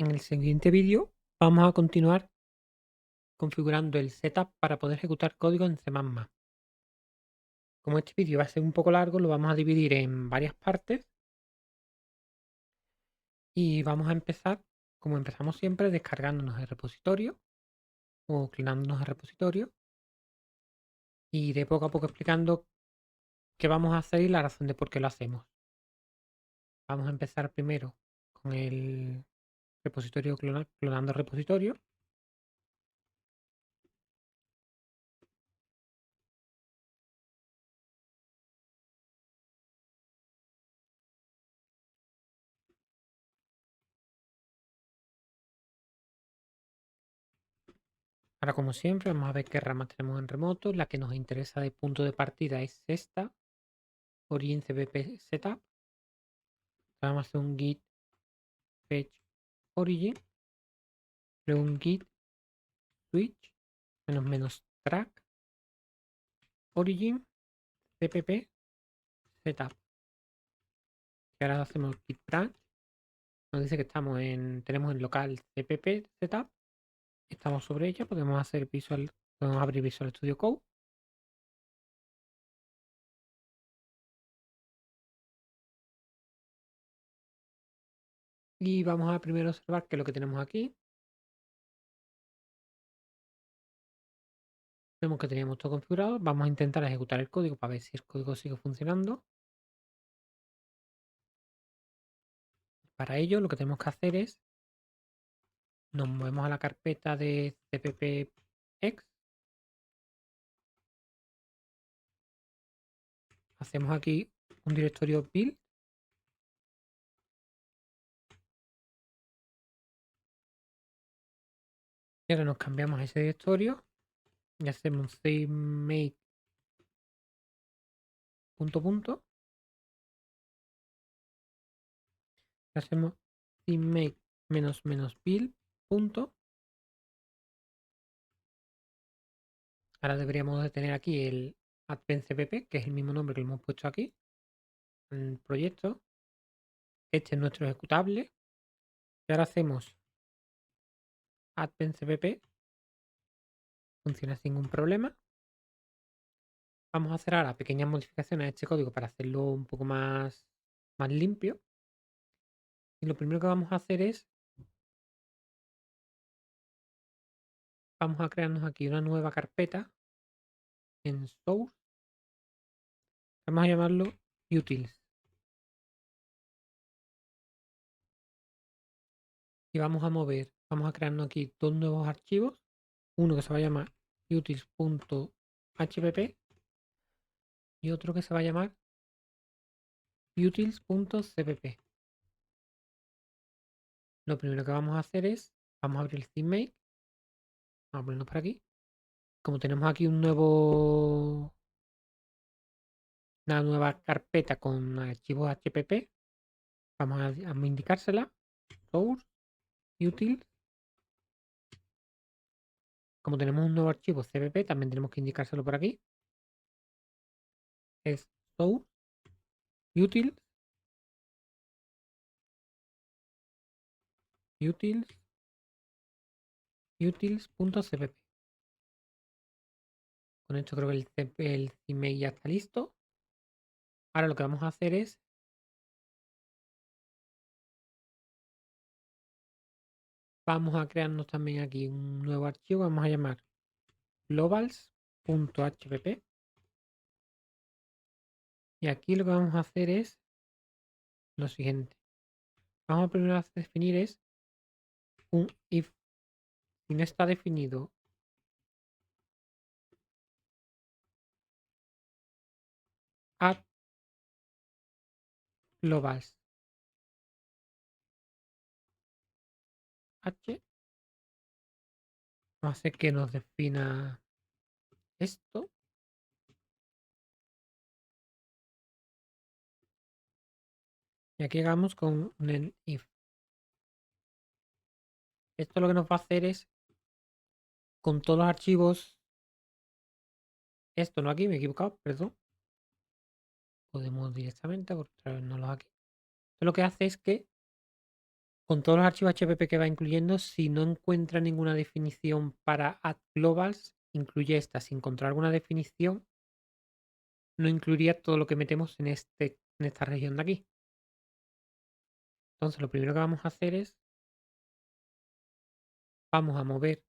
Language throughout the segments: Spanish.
En el siguiente vídeo vamos a continuar configurando el setup para poder ejecutar código en C++. Como este vídeo va a ser un poco largo, lo vamos a dividir en varias partes y vamos a empezar, como empezamos siempre, descargándonos el repositorio o clonándonos el repositorio, y iré poco a poco explicando qué vamos a hacer y la razón de por qué lo hacemos. Vamos a empezar primero con el repositorio clonando el repositorio. Ahora, como siempre, vamos a ver qué ramas tenemos en remoto. La que nos interesa de punto de partida es esta, Origin CPP Setup. Vamos a hacer un git fetch origin, luego un git switch -track origin cpp setup. Y ahora hacemos git branch. Nos dice que tenemos en local cpp setup. Estamos sobre ella, podemos abrir Visual Studio Code. Y vamos a primero observar qué es lo que tenemos aquí. Vemos que teníamos todo configurado. Vamos a intentar ejecutar el código para ver si el código sigue funcionando. Para ello, lo que tenemos que hacer es nos movemos a la carpeta de cppx. Hacemos aquí un directorio build. Y ahora nos cambiamos a ese directorio y hacemos cmake punto. Hacemos cmake --build punto. Ahora deberíamos de tener aquí el advencpp, que es el mismo nombre que le hemos puesto aquí en el proyecto. Este es nuestro ejecutable. Y ahora hacemos advencpp. Funciona sin ningún problema. Vamos a hacer ahora pequeñas modificaciones a este código para hacerlo un poco más limpio. Y lo primero que vamos a hacer es, vamos a crearnos aquí una nueva carpeta en source. Vamos a llamarlo utils. Y vamos a crearnos aquí dos nuevos archivos. Uno que se va a llamar utils.hpp y otro que se va a llamar utils.cpp. Lo primero que vamos a hacer es, vamos a abrir el CMake. Vamos a ponernos por aquí. Como tenemos aquí una nueva carpeta con archivos HPP, vamos a indicársela. Source, utils. Como tenemos un nuevo archivo cpp, también tenemos que indicárselo por aquí. Es source, utils, utils.cpp. Con esto creo que el email ya está listo. Ahora lo que vamos a hacer es vamos a crearnos también aquí un nuevo archivo. Vamos a llamar globals.hpp. Y aquí lo que vamos a hacer es lo siguiente. Vamos a primero a definir es un if. Si no está definido add globals h, vamos a hacer que nos defina esto. Y aquí hagamos con un if. Esto lo que nos va a hacer es con todos los archivos. Esto no aquí, me he equivocado, perdón. Podemos directamente traernoslo aquí. Esto lo que hace es que con todos los archivos HPP que va incluyendo, si no encuentra ninguna definición para add globals, incluye esta. Si encontrar alguna definición, no incluiría todo lo que metemos en esta región de aquí. Entonces, lo primero que vamos a hacer es, vamos a mover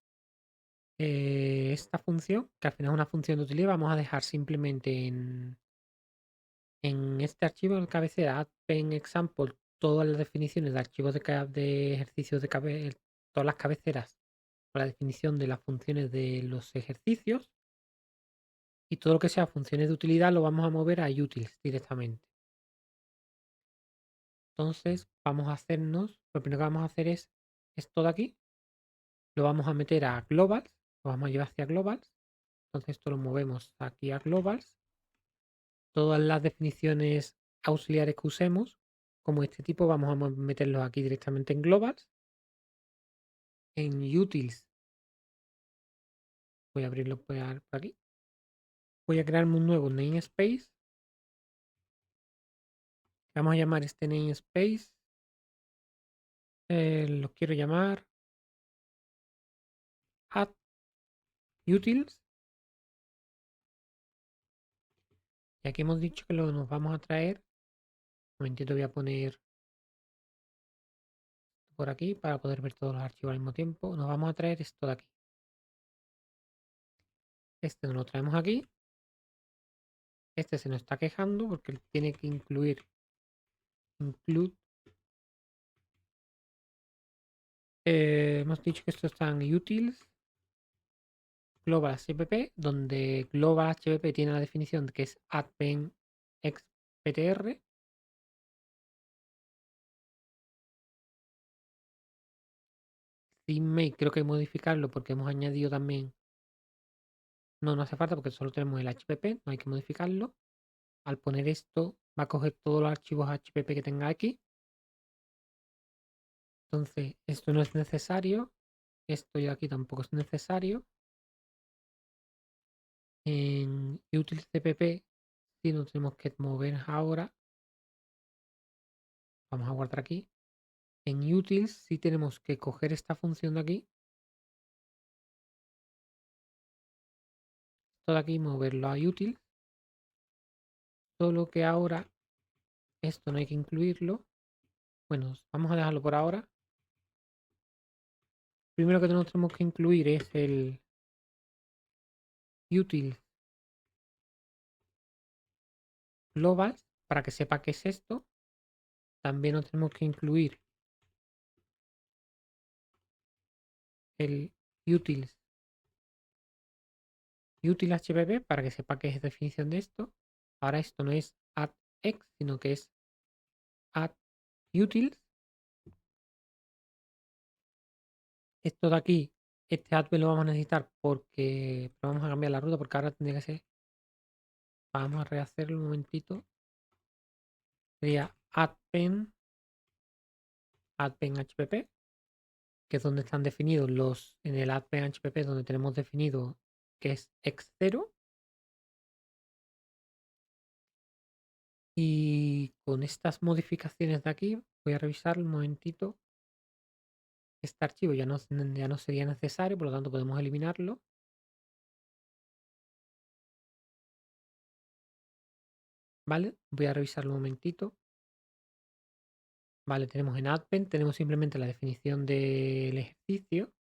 esta función, que al final es una función de utilidad, vamos a dejar simplemente en este archivo en cabecera append example todas las definiciones de archivos de ejercicios de todas las cabeceras con la definición de las funciones de los ejercicios, y todo lo que sea funciones de utilidad lo vamos a mover a utils directamente. Entonces vamos a hacernos, lo primero que vamos a hacer es esto de aquí, lo vamos a meter a globals, lo vamos a llevar hacia globals. Entonces esto lo movemos aquí a globals. Todas las definiciones auxiliares que usemos, como este tipo, vamos a meterlos aquí directamente en globals. En utils, voy a abrirlo por aquí. Voy a crearme un nuevo namespace. Vamos a llamar este namespace. Lo quiero llamar add utils. Y aquí hemos dicho que nos vamos a traer. Un momentito, voy a poner por aquí para poder ver todos los archivos al mismo tiempo. Nos vamos a traer esto de aquí. Este nos lo traemos aquí. Este se nos está quejando porque tiene que include hemos dicho que esto está en utils global HPP, donde global HPP tiene la definición que es append xptr. ThemeMake creo que hay que modificarlo porque hemos añadido también. No, no hace falta porque solo tenemos el HPP, no hay que modificarlo. Al poner esto, va a coger todos los archivos HPP que tenga aquí. Entonces, esto no es necesario. Esto de aquí tampoco es necesario. En utils cpp sí nos tenemos que mover ahora. Vamos a guardar aquí. En utils sí tenemos que coger esta función de aquí. Todo aquí moverlo a utils. Solo que ahora esto no hay que incluirlo. Bueno, vamos a dejarlo por ahora. Primero que tenemos que incluir es el utils global para que sepa qué es esto. También nos tenemos que incluir el utils hpp para que sepa qué es definición de esto. Ahora esto no es add x, sino que es add utils. Esto de aquí, este add lo vamos a necesitar porque vamos a cambiar la ruta porque ahora tendría que ser. Vamos a rehacerlo un momentito. Sería append hpp, que es donde están definidos en el append hpp, donde tenemos definido que es x0. Y con estas modificaciones de aquí, voy a revisar un momentito. Este archivo ya no sería necesario, por lo tanto podemos eliminarlo. ¿Vale? Voy a revisarlo un momentito. Vale, tenemos en append, tenemos simplemente la definición del ejercicio.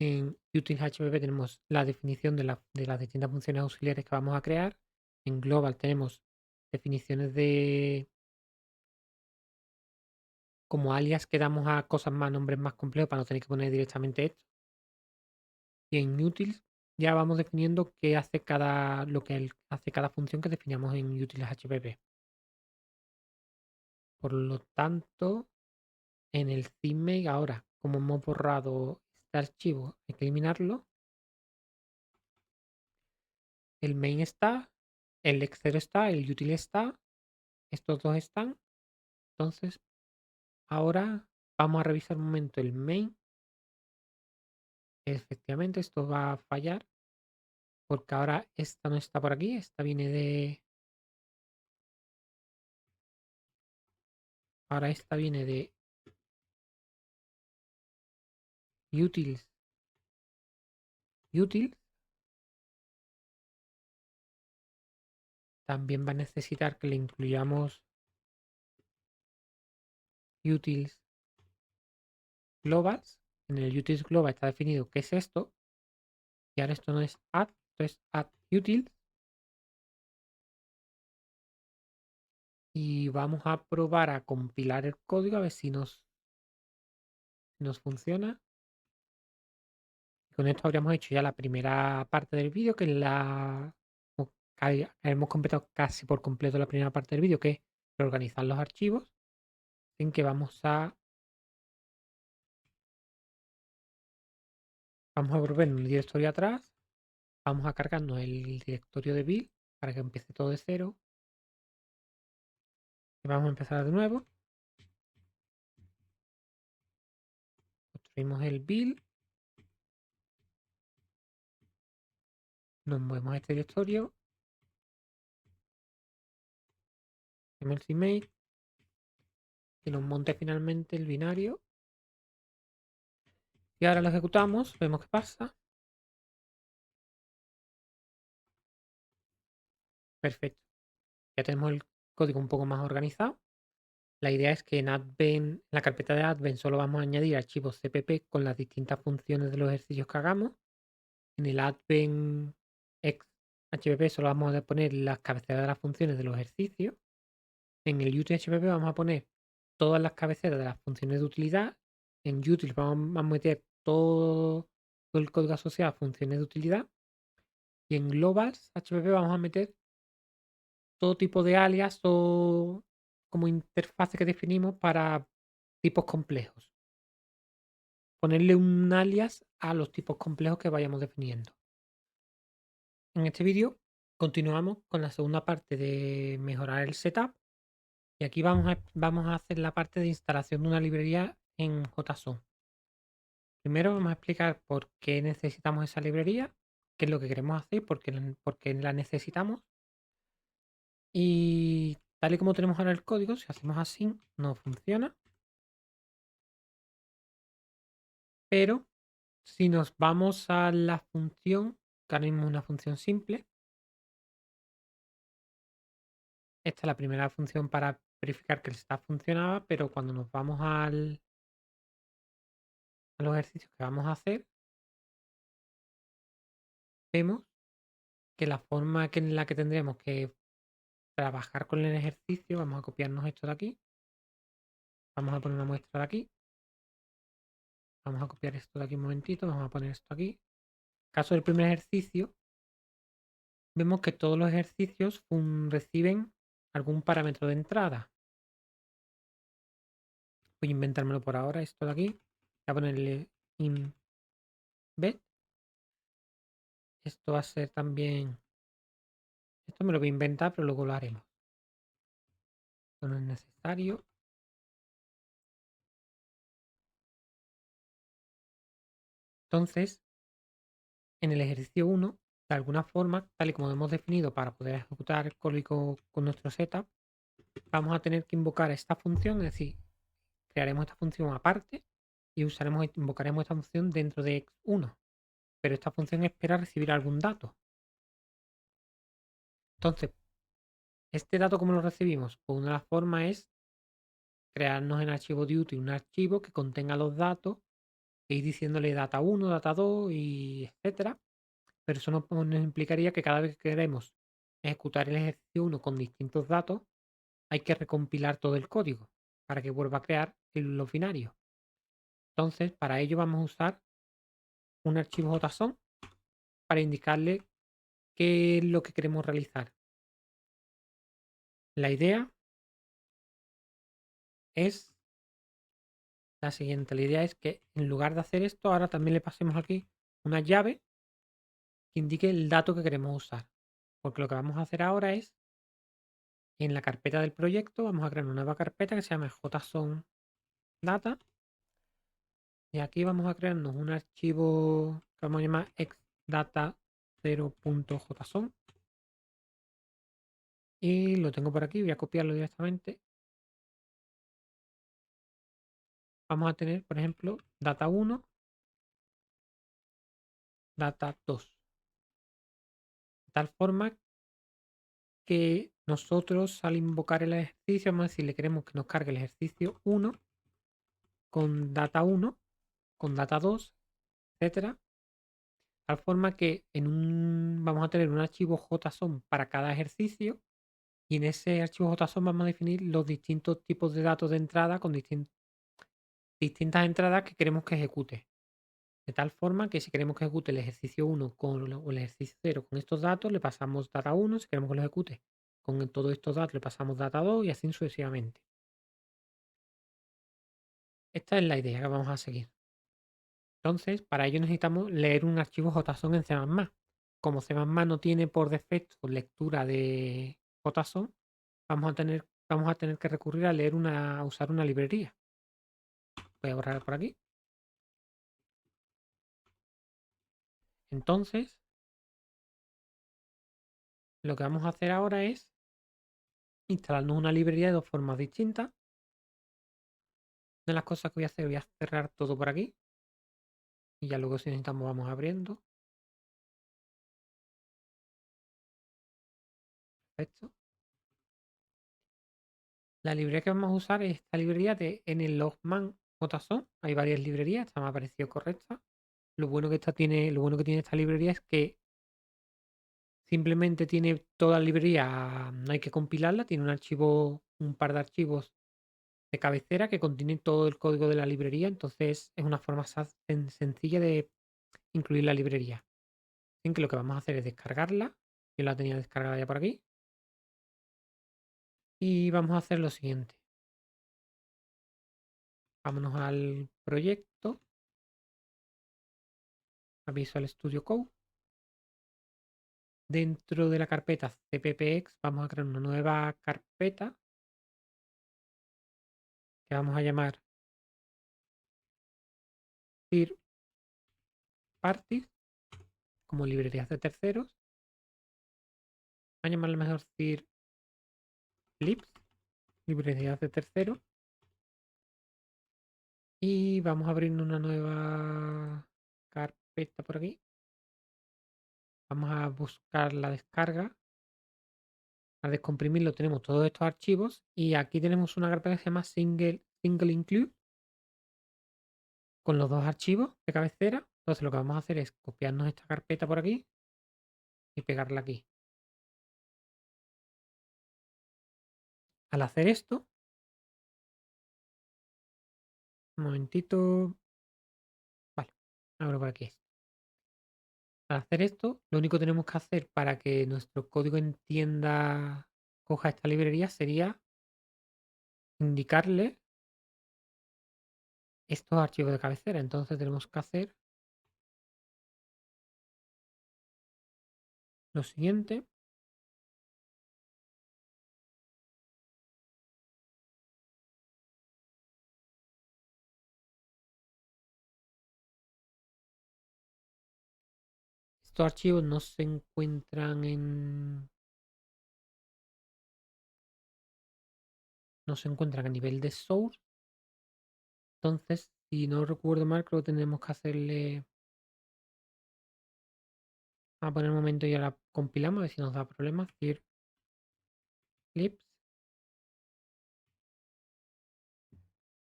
En utils.hpp tenemos la definición de las distintas funciones auxiliares que vamos a crear. En global tenemos definiciones de como alias que damos a cosas más, nombres más complejos para no tener que poner directamente esto. Y en utils ya vamos definiendo qué hace hace cada función que definamos en utils.hpp. Por lo tanto, en el theme ahora, como hemos borrado este archivo, hay que eliminarlo. El main está, el x0 está, el util está, estos dos están. Entonces, ahora vamos a revisar un momento el main. Efectivamente, esto va a fallar porque ahora esta no está por aquí, esta viene de. Ahora esta viene de utils, utils, también va a necesitar que le incluyamos utils globals. En el utils global está definido qué es esto. Y ahora esto no es add, esto es add utils. Y vamos a probar a compilar el código a ver si nos funciona. Con esto habríamos hecho ya la primera parte del vídeo, que es hemos completado casi por completo la primera parte del vídeo, que es reorganizar los archivos. En que vamos a volver un directorio atrás. Vamos a cargarnos el directorio de build para que empiece todo de cero. Y vamos a empezar de nuevo. Construimos el build. Nos movemos a este directorio. Email que nos monte finalmente el binario. Y ahora lo ejecutamos, vemos qué pasa. Perfecto. Ya tenemos el código un poco más organizado. La idea es que en la carpeta de Advent solo vamos a añadir archivos CPP con las distintas funciones de los ejercicios que hagamos. En el Advent X HPP solo vamos a poner las cabeceras de las funciones de los ejercicios. En el UTHPP vamos a poner todas las cabeceras de las funciones de utilidad. En util vamos a meter todo el código asociado a funciones de utilidad. Y en globals HPP vamos a meter todo tipo de alias o como interfase que definimos para tipos complejos. Ponerle un alias a los tipos complejos que vayamos definiendo. En este vídeo continuamos con la segunda parte de mejorar el setup. Y aquí vamos a hacer la parte de instalación de una librería en JSON. Primero vamos a explicar por qué necesitamos esa librería, qué es lo que queremos hacer, por qué la necesitamos. Y tal y como tenemos ahora el código, si hacemos así, no funciona. Pero si nos vamos a la función, que ahora mismo es una función simple, esta es la primera función para verificar que el setup funcionaba, pero cuando nos vamos a los ejercicios que vamos a hacer, vemos que la forma en la que tendremos que trabajar con el ejercicio, vamos a copiarnos esto de aquí, vamos a poner una muestra de aquí, vamos a copiar esto de aquí un momentito, vamos a poner esto aquí. En caso del primer ejercicio, vemos que todos los ejercicios reciben algún parámetro de entrada. Voy a inventármelo por ahora, esto de aquí. Voy a ponerle embed. Esto va a ser también... Esto me lo voy a inventar, pero luego lo haremos. Esto no es necesario. Entonces, en el ejercicio 1, de alguna forma, tal y como hemos definido para poder ejecutar el código con nuestro setup, vamos a tener que invocar esta función, es decir, crearemos esta función aparte y invocaremos esta función dentro de x1. Pero esta función espera recibir algún dato. Entonces, ¿este dato cómo lo recibimos? Pues una de las formas es crearnos en archivo duty un archivo que contenga los datos e ir diciéndole data 1, data 2 y etcétera. Pero eso nos implicaría que cada vez que queremos ejecutar el ejercicio 1 con distintos datos, hay que recompilar todo el código para que vuelva a crear los binarios. Entonces, para ello vamos a usar un archivo JSON para indicarle qué es lo que queremos realizar. La idea es la siguiente. La idea es que en lugar de hacer esto, ahora también le pasemos aquí una llave que indique el dato que queremos usar. Porque lo que vamos a hacer ahora es, en la carpeta del proyecto, vamos a crear una nueva carpeta que se llama JSON Data. Y aquí vamos a crearnos un archivo que vamos a llamar xdata0.json. Y lo tengo por aquí, voy a copiarlo directamente. Vamos a tener, por ejemplo, data 1 data 2. De tal forma que nosotros al invocar el ejercicio, vamos a decirle queremos que nos cargue el ejercicio 1 con data 1, con data 2, etcétera. De tal forma que vamos a tener un archivo JSON para cada ejercicio y en ese archivo JSON vamos a definir los distintos tipos de datos de entrada con distintas entradas que queremos que ejecute. De tal forma que si queremos que ejecute el ejercicio 1 o el ejercicio 0 con estos datos, le pasamos data 1. Si queremos que lo ejecute con todos estos datos, le pasamos data 2 y así sucesivamente. Esta es la idea que vamos a seguir. Entonces, para ello necesitamos leer un archivo JSON en C++. Como C++ no tiene por defecto lectura de JSON, vamos a tener que recurrir a usar una librería. Voy a borrar por aquí. Entonces, lo que vamos a hacer ahora es instalarnos una librería de dos formas distintas. Una de las cosas que voy a hacer, voy a cerrar todo por aquí. Y ya luego si necesitamos vamos abriendo. Perfecto. La librería que vamos a usar es esta librería de nlogman JSON. Hay varias librerías, esta me ha parecido correcta. Lo bueno que tiene esta librería es que simplemente tiene toda la librería, no hay que compilarla, tiene un par de archivos de cabecera que contienen todo el código de la librería, entonces es una forma sencilla de incluir la librería. Así que lo que vamos a hacer es descargarla. Yo la tenía descargada ya por aquí. Y vamos a hacer lo siguiente. Vámonos al proyecto, a Visual Studio Code. Dentro de la carpeta cppx vamos a crear una nueva carpeta que vamos a llamar third parties, como librerías de terceros. Vamos a llamarle mejor third libs, librerías de terceros. Y vamos a abrir una nueva carpeta por aquí. Vamos a buscar la descarga. Al descomprimirlo tenemos todos estos archivos y aquí tenemos una carpeta que se llama single include con los dos archivos de cabecera. Entonces lo que vamos a hacer es copiarnos esta carpeta por aquí y pegarla aquí. Al hacer esto, un momentito, vale, abro por aquí. Al hacer esto, lo único que tenemos que hacer para que nuestro código entienda, coja esta librería, sería indicarle estos archivos de cabecera. Entonces tenemos que hacer lo siguiente. Estos archivos no se encuentran a nivel de source. Entonces, si no recuerdo mal, creo que tenemos que hacerle. Vamos a poner un momento y ahora compilamos a ver si nos da problemas. Dir libs.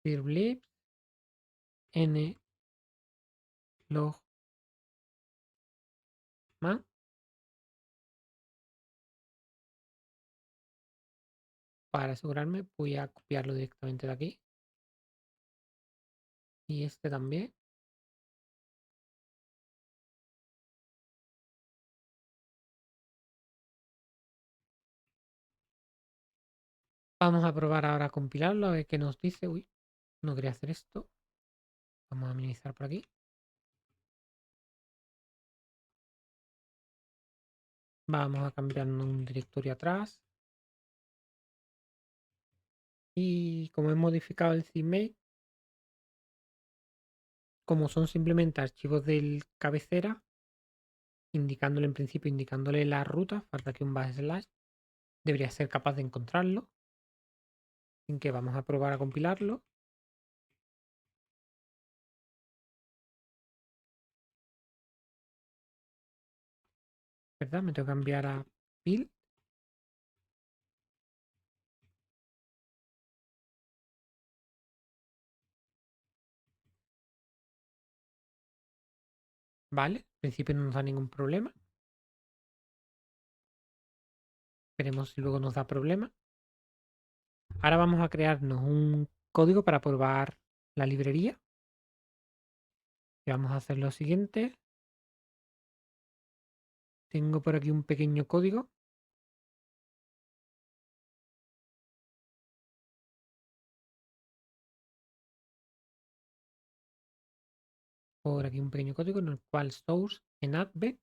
Dir libs. N log man. Para asegurarme, voy a copiarlo directamente de aquí. Y este también. Vamos a probar ahora a compilarlo, a ver qué nos dice. Uy, no quería hacer esto. Vamos a minimizar por aquí. Vamos a cambiar un directorio atrás. Y como he modificado el CMake, como son simplemente archivos del cabecera, indicándole en principio, indicándole la ruta, falta aquí un backslash, debería ser capaz de encontrarlo. Así que vamos a probar a compilarlo. ¿verdad? Me tengo que cambiar a build. Vale, en principio no nos da ningún problema. Veremos si luego nos da problema. Ahora vamos a crearnos un código para probar la librería. Y vamos a hacer lo siguiente. Tengo por aquí un pequeño código. Por aquí un pequeño código en el cual source en adb.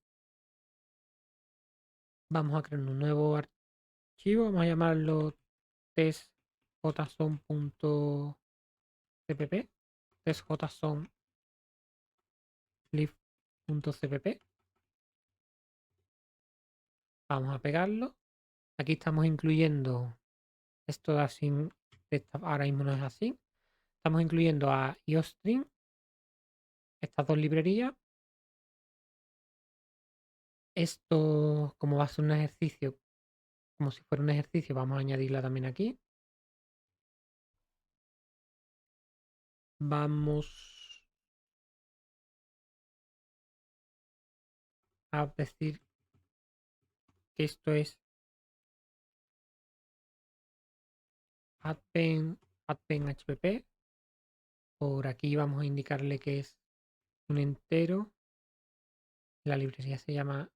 Vamos a crear un nuevo archivo. Vamos a llamarlo testjson.cpp. Testjson.lib.cpp. Vamos a pegarlo. Aquí estamos incluyendo esto de así. Ahora mismo no es así. Estamos incluyendo a iostream, estas dos librerías. Esto, como va a ser un ejercicio, como si fuera un ejercicio, vamos a añadirla también aquí. Vamos a decir que esto es adpen.hpp. Por aquí vamos a indicarle que es un entero. La librería se llama,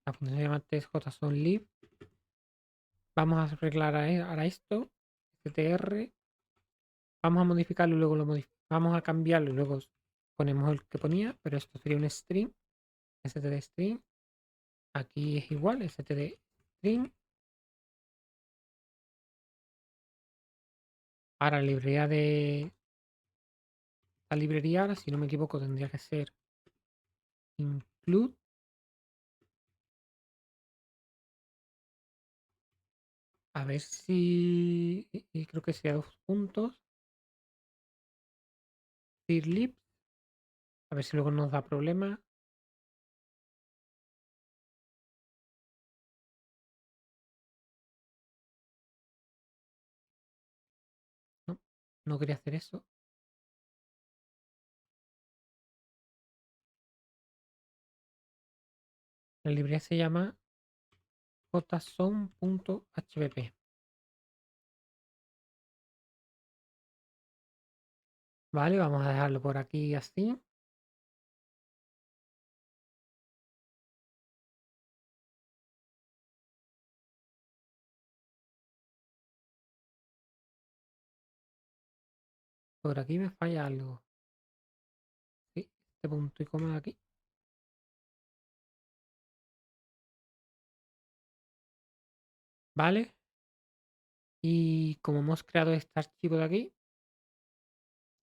la función se llama testjsonlib. Vamos a arreglar ahora esto, str. Vamos a modificarlo y luego vamos a cambiarlo y luego ponemos el que ponía, pero esto sería un string, std string. Aquí es igual, std string. Ahora la librería de la librería, ahora, si no me equivoco, tendría que ser include. A ver si y creo que sea 2 puntos. Dirlib. A ver si luego nos da problema. No, no quería hacer eso. La librería se llama json.hpp. Vale, vamos a dejarlo por aquí así. Por aquí me falla algo. Sí, este punto y coma de aquí. Vale. Y como hemos creado este archivo de aquí,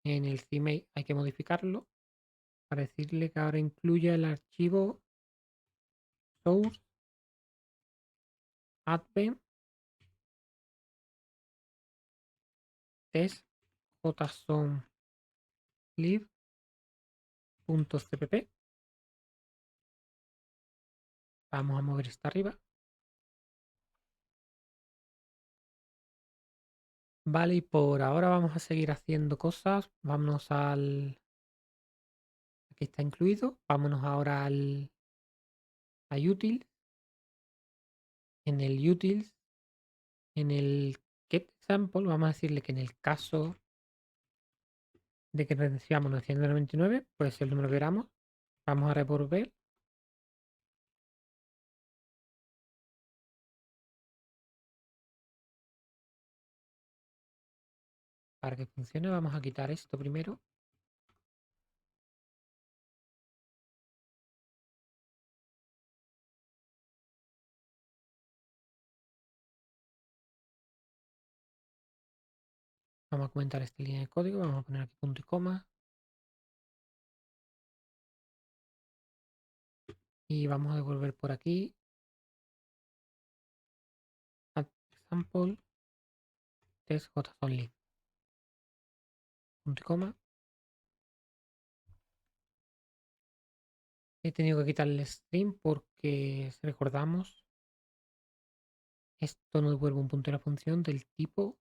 en el CMake hay que modificarlo para decirle que ahora incluya el archivo source advent test json.lib.cpp. Vamos a mover esta arriba. Vale, y por ahora vamos a seguir haciendo cosas. Vámonos al... Aquí está incluido. Vámonos ahora a util. En el utils, en el get example, vamos a decirle que en el caso de que recibamos 999, pues el número que queramos, vamos a revolver. Para que funcione, vamos a quitar esto primero. Vamos a comentar esta línea de código. Vamos a poner aquí punto y coma. Y vamos a devolver por aquí. Add example. Test JSONLib. Punto y coma. He tenido que quitar el stream porque, si recordamos, esto no devuelve un punto de la función del tipo,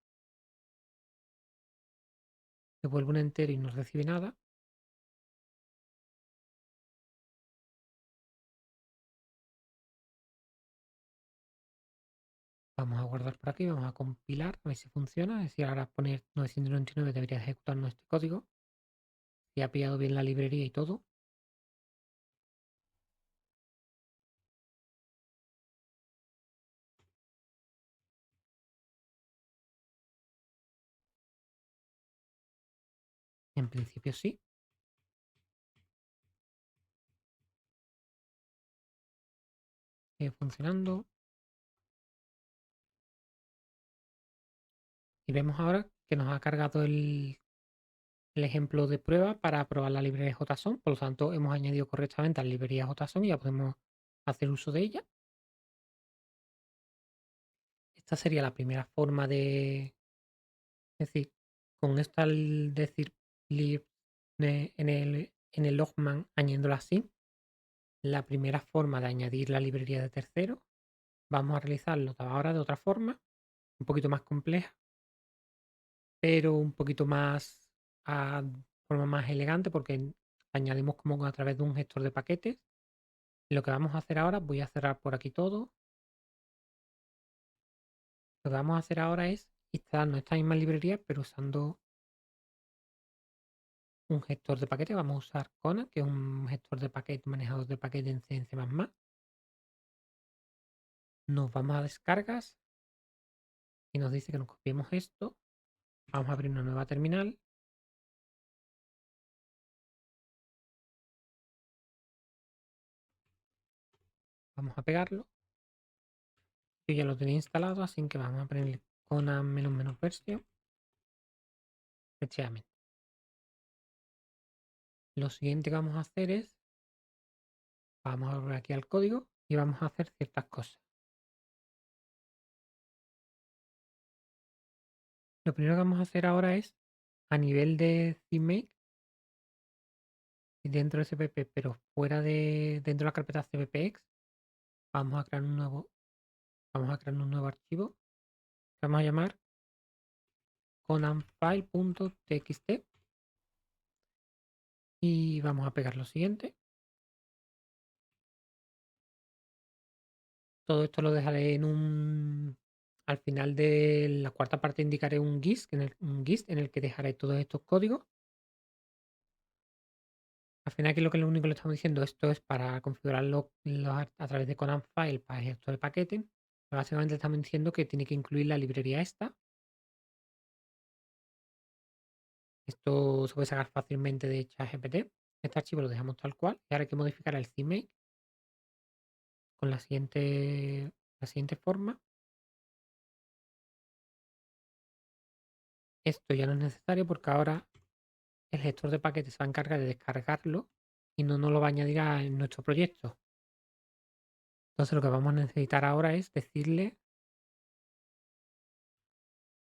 devuelve un entero y no recibe nada. Vamos a guardar por aquí, vamos a compilar, a ver si funciona. Es decir, ahora poner 999 debería ejecutarnos este código. Si ha pillado bien la librería y todo. En principio sí. Sigue funcionando. Y vemos ahora que nos ha cargado el ejemplo de prueba para probar la librería JSON. Por lo tanto, hemos añadido correctamente a la librería JSON y ya podemos hacer uso de ella. Esta sería la primera forma de... Es decir, con esto al decir lib en el logman añadiéndolo así, la primera forma de añadir la librería de tercero. Vamos a realizarlo ahora de otra forma, un poquito más compleja, pero un poquito más a forma más elegante porque añadimos como a través de un gestor de paquetes. Lo que vamos a hacer ahora, voy a cerrar por aquí todo. Lo que vamos a hacer ahora es instalarnos esta misma librería, pero usando un gestor de paquetes. Vamos a usar Kona, que es un gestor de paquetes, manejador de paquetes en C, en C++. Nos vamos a descargas y nos dice que nos copiemos esto. Vamos a abrir una nueva terminal. Vamos a pegarlo. Yo ya lo tenía instalado, así que vamos a ponerle Kona menos versión. Efectivamente. Lo siguiente que vamos a hacer es, vamos a volver aquí al código y vamos a hacer ciertas cosas. Lo primero que vamos a hacer ahora es, a nivel de CMake, dentro de CPP, pero fuera de, dentro de la carpeta CPPX, vamos a crear un nuevo archivo que vamos a llamar conanfile.txt y vamos a pegar lo siguiente. Todo esto lo dejaré en un... Al final de la cuarta parte indicaré un GIST en el que dejaré todos estos códigos. Al final aquí lo único que le estamos diciendo, esto es para configurarlo a través de Conan File para el gestor de paquete. Básicamente estamos diciendo que tiene que incluir la librería esta. Esto se puede sacar fácilmente de ChatGPT. Este archivo lo dejamos tal cual. Y ahora hay que modificar el CMake con la siguiente forma. Esto ya no es necesario porque ahora el gestor de paquetes se va a encargar de descargarlo y no nos lo va a añadir en nuestro proyecto. Entonces lo que vamos a necesitar ahora es decirle,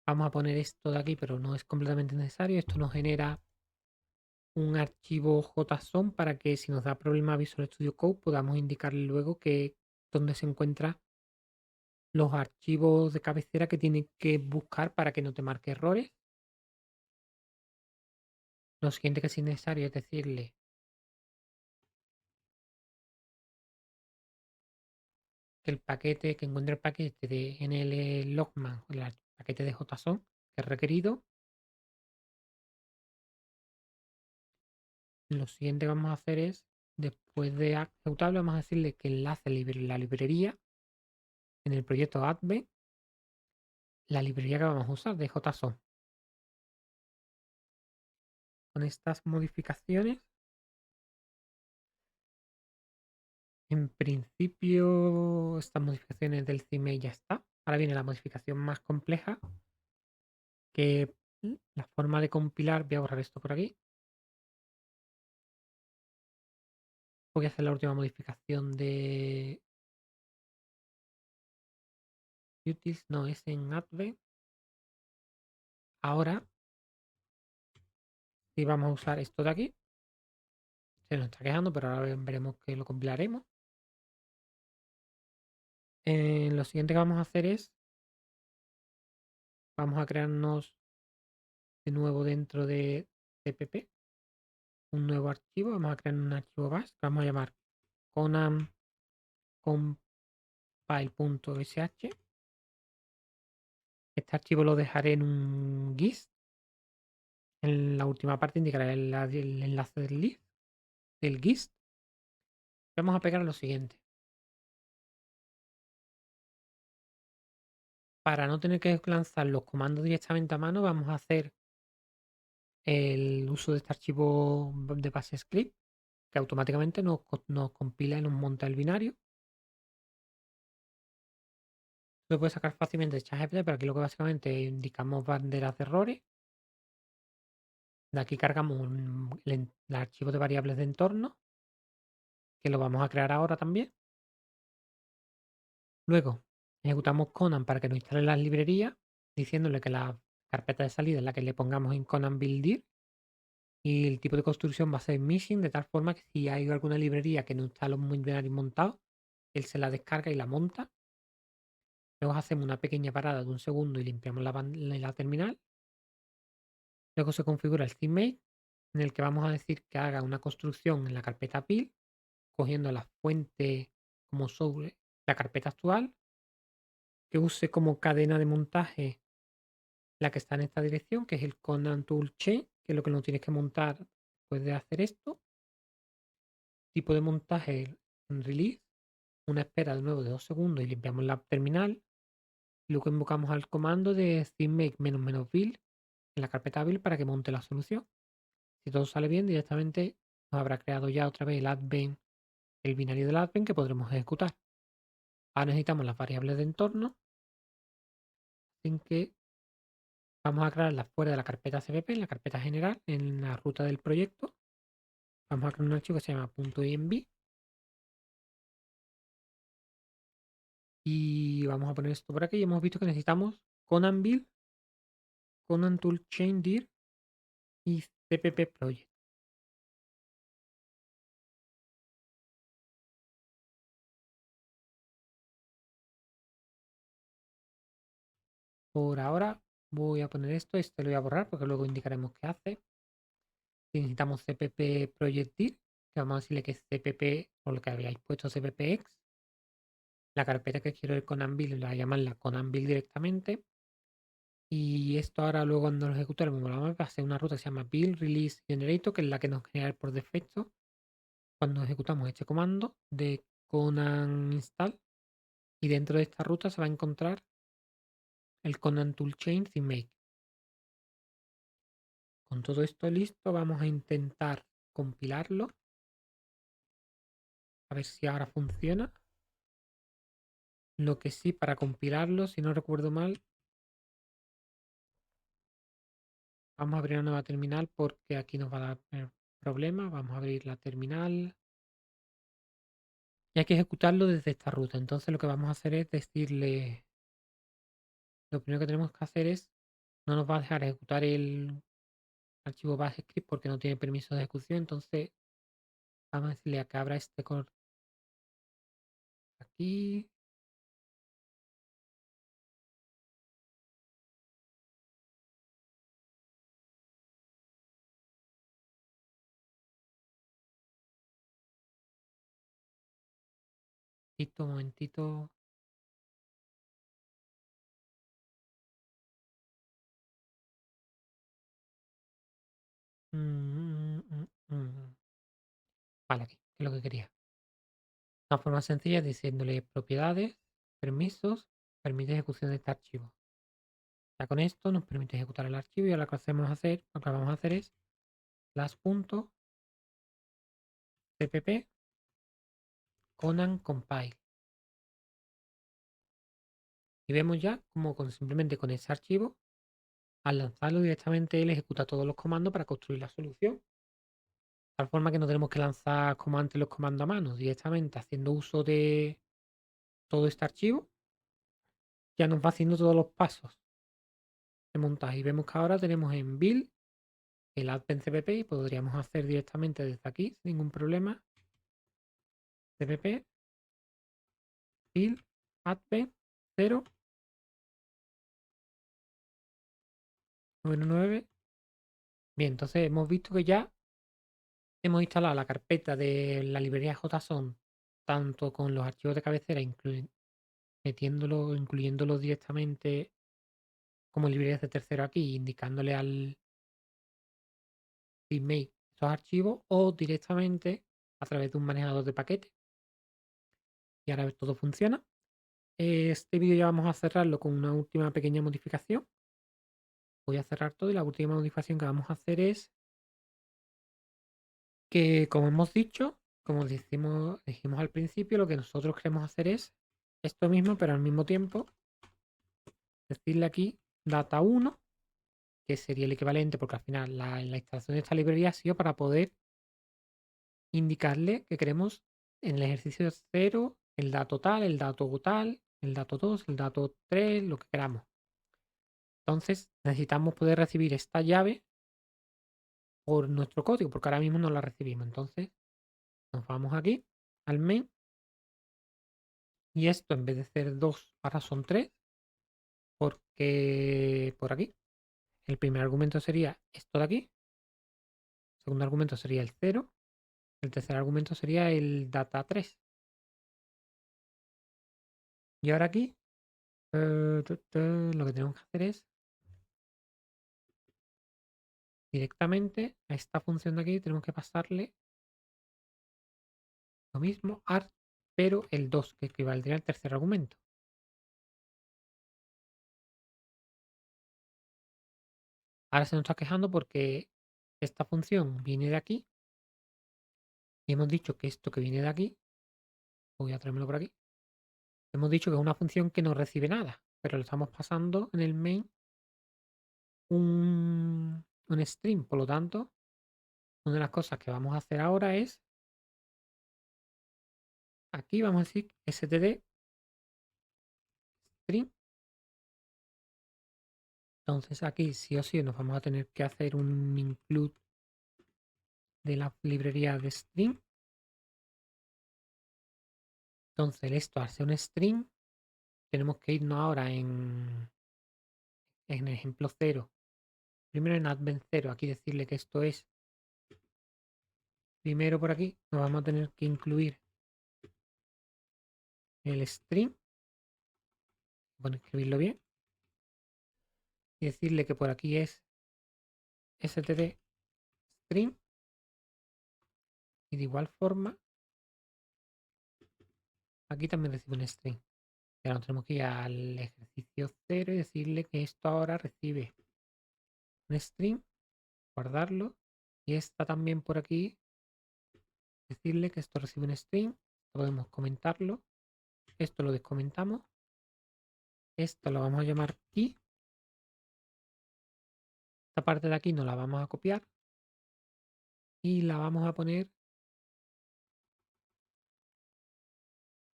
vamos a poner esto de aquí, pero no es completamente necesario. Esto nos genera un archivo JSON para que si nos da problema Visual Studio Code podamos indicarle luego que dónde se encuentran los archivos de cabecera que tiene que buscar para que no te marque errores. Lo siguiente que es necesario es decirle que el paquete, que encuentre el paquete de NL Logman, el paquete de JSON que es requerido. Lo siguiente que vamos a hacer es, después de ejecutable, vamos a decirle que enlace la librería en el proyecto admin, la librería que vamos a usar de JSON. Con estas modificaciones, en principio, estas modificaciones del CMake ya está. Ahora viene la modificación más compleja, que la forma de compilar, voy a borrar esto por aquí. Voy a hacer la última modificación de utils, no es en adve. Ahora, si vamos a usar esto de aquí, Se nos está quejando, pero ahora veremos que lo compilaremos. Lo siguiente que vamos a hacer es, vamos a crearnos de nuevo dentro de cpp un nuevo archivo. Vamos a crear un archivo bash que vamos a llamar conan compile.sh. Este archivo lo dejaré en un gist. En la última parte indicaré el enlace del list, del gist. Vamos a pegar lo siguiente. Para no tener que lanzar los comandos directamente a mano, vamos a hacer el uso de este archivo de base script que automáticamente nos compila y nos monta el binario. Lo puedes sacar fácilmente de ChatGPT, pero aquí lo que básicamente indicamos banderas de errores. De aquí cargamos el archivo de variables de entorno, que lo vamos a crear ahora también. Luego ejecutamos Conan para que nos instale las librerías, diciéndole que la carpeta de salida es la que le pongamos en Conan buildir y el tipo de construcción va a ser missing, de tal forma que si hay alguna librería que no está los binarios montados, él se la descarga y la monta. Luego hacemos una pequeña parada de un segundo y limpiamos la terminal. Luego se configura el CMake, en el que vamos a decir que haga una construcción en la carpeta build, cogiendo la fuente como sobre la carpeta actual, que use como cadena de montaje la que está en esta dirección, que es el Conan Tool Chain, que es lo que no tienes que montar después de hacer esto. Tipo de montaje en release, una espera de nuevo de 2 segundos y limpiamos la terminal. Luego invocamos al comando de CMake "-build" en la carpeta build para que monte la solución. Si todo sale bien, directamente nos habrá creado ya otra vez el binario del advent que podremos ejecutar. Ahora necesitamos las variables de entorno, en que vamos a crearlas fuera de la carpeta cpp, en la carpeta general, en la ruta del proyecto. Vamos a crear un archivo que se llama .env y vamos a poner esto por aquí. Y hemos visto que necesitamos Conan build, Conan toolchain dir y cpp project. Por ahora voy a poner esto lo voy a borrar porque luego indicaremos qué hace. Si necesitamos cpp project dir, que vamos a decirle que es cpp o lo que habíais puesto cppx. La carpeta que quiero el Conan build la llamarla Conan build directamente. Y esto ahora luego cuando lo ejecutemos va a ser una ruta que se llama build release generator, que es la que nos genera por defecto cuando ejecutamos este comando de Conan install. Y dentro de esta ruta se va a encontrar el Conan toolchain CMake. Con todo esto listo, vamos a intentar compilarlo. A ver si ahora funciona. Lo que sí, para compilarlo, si no recuerdo mal, vamos a abrir una nueva terminal porque aquí nos va a dar problemas. Vamos a abrir la terminal. Y hay que ejecutarlo desde esta ruta. Entonces lo que vamos a hacer es decirle, lo primero que tenemos que hacer es, no nos va a dejar ejecutar el archivo bash script porque no tiene permiso de ejecución. Entonces vamos a decirle a que abra este core aquí. Un momentito. Mm, mm, mm, mm. Vale, aquí, que es lo que quería. Una forma sencilla diciéndole propiedades, permisos, permite ejecución de este archivo. Ya con esto nos permite ejecutar el archivo y ahora lo que vamos a hacer es class.cpp conan compile. Y vemos ya como simplemente con ese archivo, al lanzarlo directamente él ejecuta todos los comandos para construir la solución. De tal forma que no tenemos que lanzar como antes los comandos a mano, directamente haciendo uso de todo este archivo, ya nos va haciendo todos los pasos de montaje. Y vemos que ahora tenemos en build el advent cpp y podríamos hacer directamente desde aquí sin ningún problema. Cpp, fill, advent 0, 99. Bien, entonces hemos visto que ya hemos instalado la carpeta de la librería JSON tanto con los archivos de cabecera, incluyéndolos directamente como librerías de tercero aquí, indicándole al teammate esos archivos, o directamente a través de un manejador de paquetes. Y ahora todo funciona. Este vídeo ya vamos a cerrarlo con una última pequeña modificación. Voy a cerrar todo y la última modificación que vamos a hacer es que, como hemos dicho, como dijimos al principio, lo que nosotros queremos hacer es esto mismo, pero al mismo tiempo decirle aquí data 1, que sería el equivalente, porque al final la instalación de esta librería ha sido para poder indicarle que queremos en el ejercicio 0 el dato tal, el dato tal, el dato 2, el dato 3, lo que queramos. Entonces necesitamos poder recibir esta llave por nuestro código, porque ahora mismo no la recibimos. Entonces nos vamos aquí al main y esto en vez de ser 2 ahora son 3, porque por aquí el primer argumento sería esto de aquí, el segundo argumento sería el 0, el tercer argumento sería el data 3. Y ahora aquí lo que tenemos que hacer es directamente a esta función de aquí tenemos que pasarle lo mismo, art, pero el 2, que equivaldría al tercer argumento. Ahora se nos está quejando porque esta función viene de aquí y hemos dicho que esto que viene de aquí, voy a traérmelo por aquí, hemos dicho que es una función que no recibe nada, pero le estamos pasando en el main un string. Por lo tanto, una de las cosas que vamos a hacer ahora es, aquí vamos a decir std string. Entonces aquí sí o sí nos vamos a tener que hacer un include de la librería de string. Entonces esto al ser un string, tenemos que irnos ahora en ejemplo 0. Primero en advent 0, aquí decirle que esto es primero por aquí, nos vamos a tener que incluir el string, bueno, escribirlo bien, y decirle que por aquí es std string, y de igual forma aquí también recibe un string. Y ahora nos tenemos que ir al ejercicio 0 y decirle que esto ahora recibe un string, guardarlo, y esta también por aquí, decirle que esto recibe un string, podemos comentarlo, esto lo descomentamos, esto lo vamos a llamar key, esta parte de aquí nos la vamos a copiar y la vamos a poner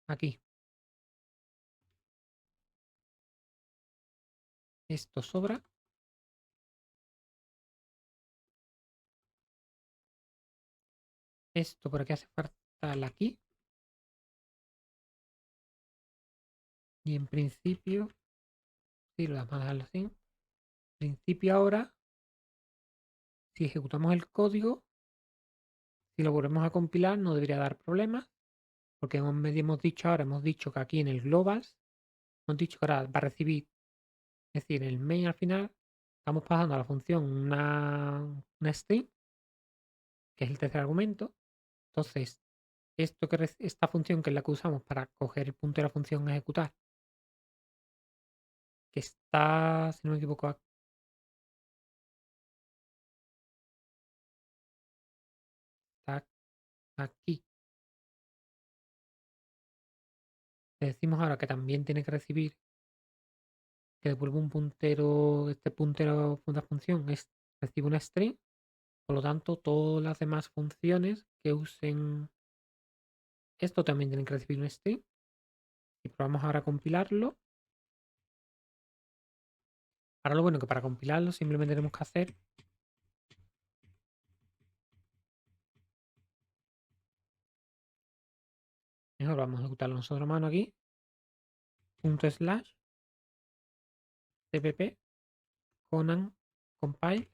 aquí. Esto sobra. Esto por aquí hace falta la key. Y en principio, sí, lo vamos a dejarlo así. En principio ahora, si ejecutamos el código, si lo volvemos a compilar, no debería dar problemas. Porque hemos dicho ahora, hemos dicho que aquí en el globals, hemos dicho que ahora va a recibir, es decir, el main al final, estamos pasando a la función una string, que es el tercer argumento. Entonces, esta función que es la que usamos para coger el punto de la función ejecutar, que está, si no me equivoco, está aquí. Le decimos ahora que también tiene que recibir, que devuelve un puntero, este puntero de la función recibe una string. Por lo tanto, todas las demás funciones que usen esto también tienen que recibir un string. Y probamos ahora a compilarlo. Ahora lo bueno que para compilarlo simplemente tenemos que hacer Mejor vamos a ejecutarlo nosotros a mano aquí. /cpp conan compile.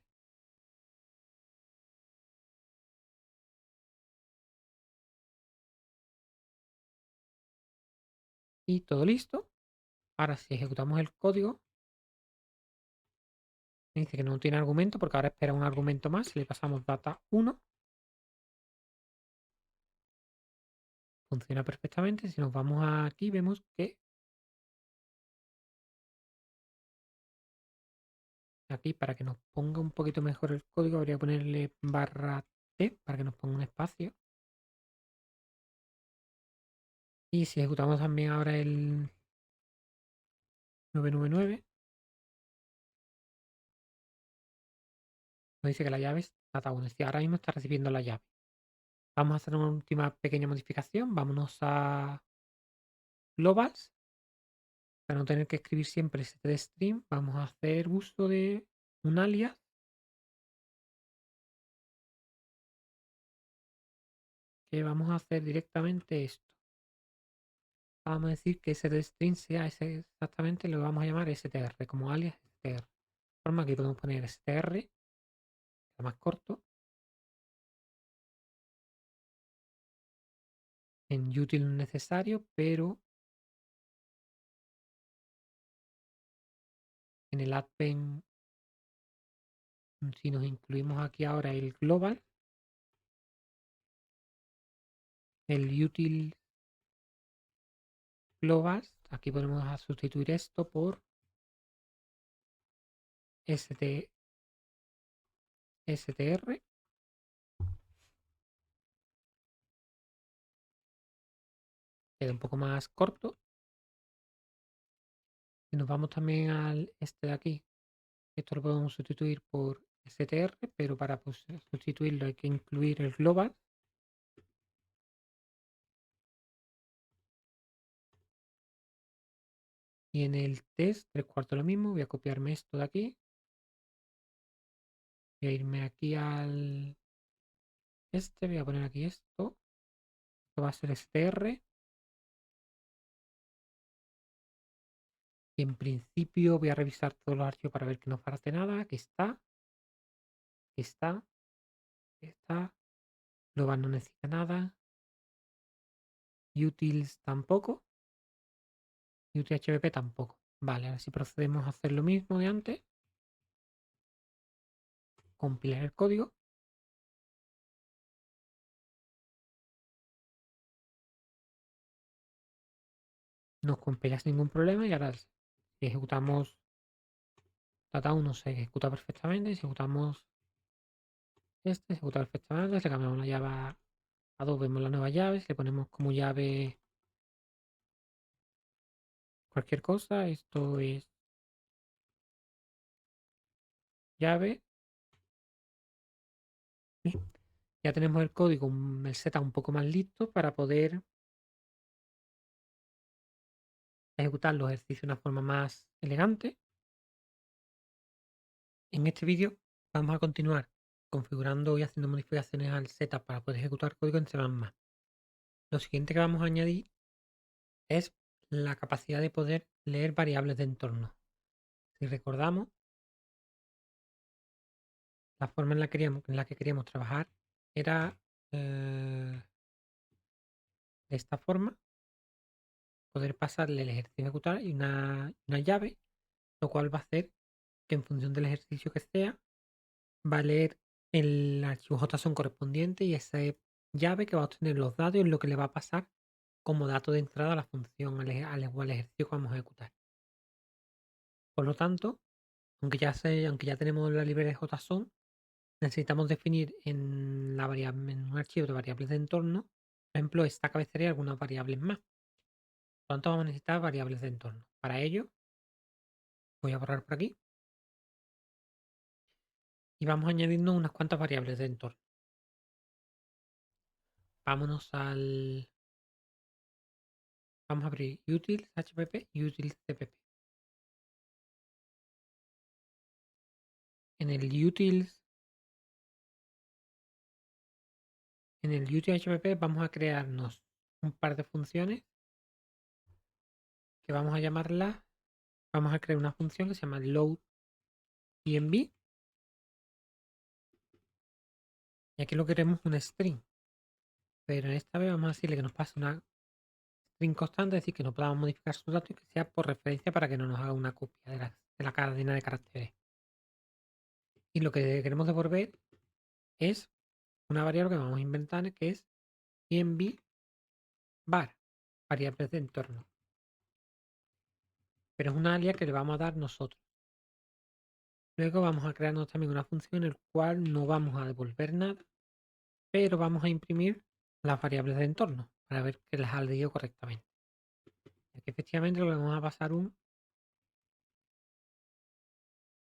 Y todo listo. Ahora si ejecutamos el código, me dice que no tiene argumento porque ahora espera un argumento más. Le pasamos data 1. Funciona perfectamente. Si nos vamos aquí, vemos que aquí, para que nos ponga un poquito mejor el código, habría que ponerle /t para que nos ponga un espacio. Y si ejecutamos también ahora el 999, nos dice que la llave es data 1. Es decir, ahora mismo está recibiendo la llave. Vamos a hacer una última pequeña modificación. Vámonos a globals. Para no tener que escribir siempre stdstring, vamos a hacer uso de un alias que vamos a hacer directamente esto. Vamos a decir que stdstring sea ese exactamente, lo vamos a llamar str como alias str. De forma que podemos poner str, más corto, en util necesario, pero en el advent, si nos incluimos aquí ahora el global, el util global, aquí podemos sustituir esto por str. Queda un poco más corto. Si nos vamos también al este de aquí, esto lo podemos sustituir por str, pero para sustituirlo hay que incluir el global. Y en el test, 3/4 lo mismo, voy a copiarme esto de aquí. Voy a irme aquí al voy a poner aquí esto. Esto va a ser str. Y en principio voy a revisar todos los archivos para ver que no falte nada. Aquí está. Aquí está. Aquí está. Global no necesita nada. Utils tampoco. UTHBP tampoco. Vale, ahora si procedemos a hacer lo mismo de antes. Compilar el código. No compila sin ningún problema y ahora si ejecutamos data 1 se ejecuta perfectamente. Si ejecutamos se ejecuta perfectamente. Si le cambiamos la llave a 2, vemos la nueva llave. Si le ponemos como llave cualquier cosa, esto es llave. Ya tenemos el código, el setup un poco más listo para poder ejecutar los ejercicios de una forma más elegante. En este vídeo vamos a continuar configurando y haciendo modificaciones al setup para poder ejecutar código en C++. Lo siguiente que vamos a añadir es la capacidad de poder leer variables de entorno. Si recordamos, la forma en la que queríamos trabajar era de esta forma, poder pasarle el ejercicio a ejecutar y una llave, lo cual va a hacer que en función del ejercicio que sea, va a leer el archivo JSON correspondiente y esa llave que va a obtener los datos es lo que le va a pasar como dato de entrada a la función, al ejercicio que vamos a ejecutar. Por lo tanto, aunque ya tenemos la librería JSON, necesitamos definir en un archivo de variables de entorno, por ejemplo, esta cabecera y algunas variables más. Por lo tanto, vamos a necesitar variables de entorno. Para ello, voy a borrar por aquí y vamos añadiendo unas cuantas variables de entorno. Vámonos vamos a abrir utils hpp y utils cpp. En el utils hpp vamos a crearnos un par de funciones que vamos a llamarla, vamos a crear una función que se llama load.env y aquí lo queremos un string, pero en esta vez vamos a decirle que nos pase una string constante, es decir, que no podamos modificar sus datos y que sea por referencia para que no nos haga una copia de la cadena de caracteres. Y lo que queremos devolver es una variable que vamos a inventar que es env var, variables de entorno. Pero es una alias que le vamos a dar nosotros. Luego vamos a crearnos también una función en la cual no vamos a devolver nada, pero vamos a imprimir las variables de entorno para ver que las ha leído correctamente. Aquí efectivamente le vamos a pasar un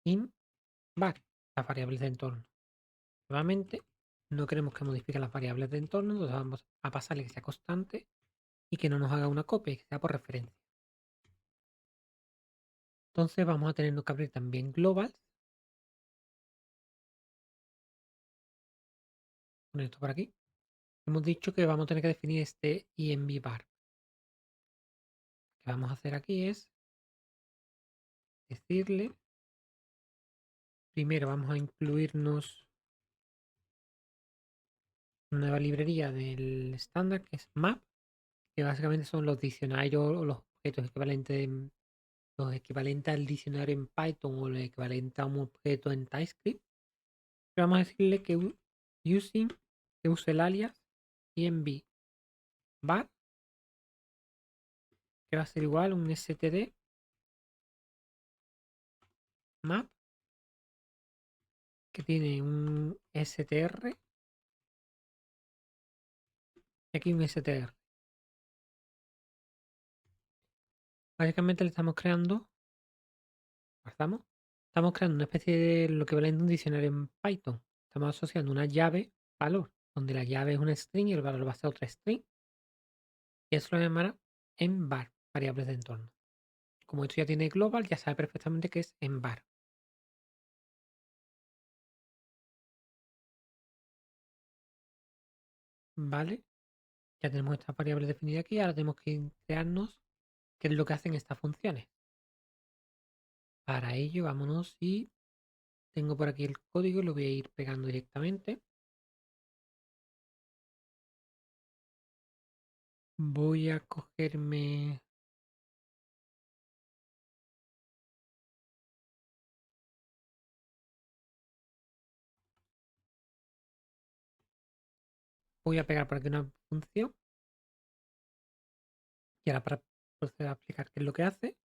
in var, las variables de entorno. Nuevamente, no queremos que modifique las variables de entorno, entonces vamos a pasarle que sea constante y que no nos haga una copia, que sea por referencia. Entonces vamos a tener que abrir también globals. Poner esto por aquí. Hemos dicho que vamos a tener que definir este env var. Lo que vamos a hacer aquí es decirle, primero vamos a incluirnos una nueva librería del estándar que es map, que básicamente son los diccionarios o los objetos equivalentes, los equivalentes al diccionario en Python o lo equivalente a un objeto en TypeScript. Pero vamos a decirle que using, que use el alias env var, que va a ser igual a un std map que tiene un str y aquí un str. Básicamente le estamos creando, estamos creando una especie de lo que vale un diccionario en Python. Estamos asociando una llave valor, donde la llave es una string y el valor va a ser otra string. Y eso lo llamará en var, variables de entorno. Como esto ya tiene global, ya sabe perfectamente que es en var. ¿Vale? Ya tenemos estas variables definidas aquí. Ahora tenemos que crearnos qué es lo que hacen estas funciones. Para ello, vámonos y tengo por aquí el código, lo voy a ir pegando directamente. Voy a cogerme voy a pegar por aquí una función y ahora para proceder a explicar qué es lo que hace,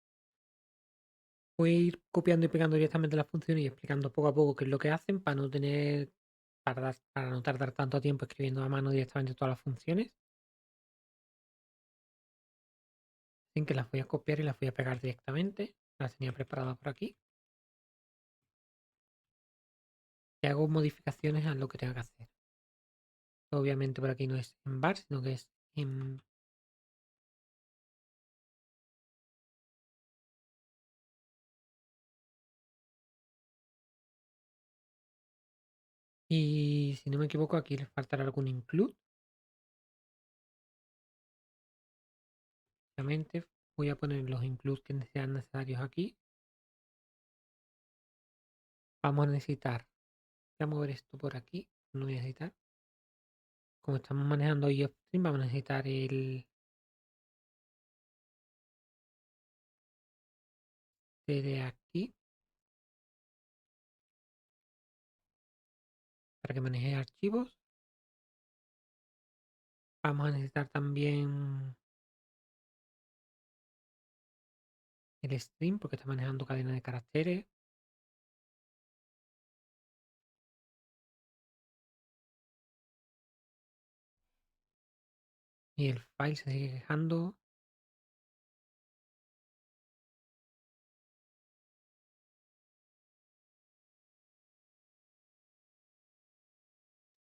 voy a ir copiando y pegando directamente las funciones y explicando poco a poco qué es lo que hacen para no tener, para no tardar tanto tiempo escribiendo a mano directamente todas las funciones. Así que las voy a copiar y las voy a pegar directamente. Las tenía preparadas por aquí. Y hago modificaciones a lo que tenga que hacer. Obviamente por aquí no es en var, sino que es en... Y si no me equivoco, aquí les faltará algún include. Obviamente voy a poner los includes que sean necesarios aquí. Vamos a necesitar, voy a mover esto por aquí. No voy a necesitar. Como estamos manejando iOstream, vamos a necesitar el de aquí para que maneje archivos. Vamos a necesitar también el string porque está manejando cadena de caracteres. Y el file se sigue quejando.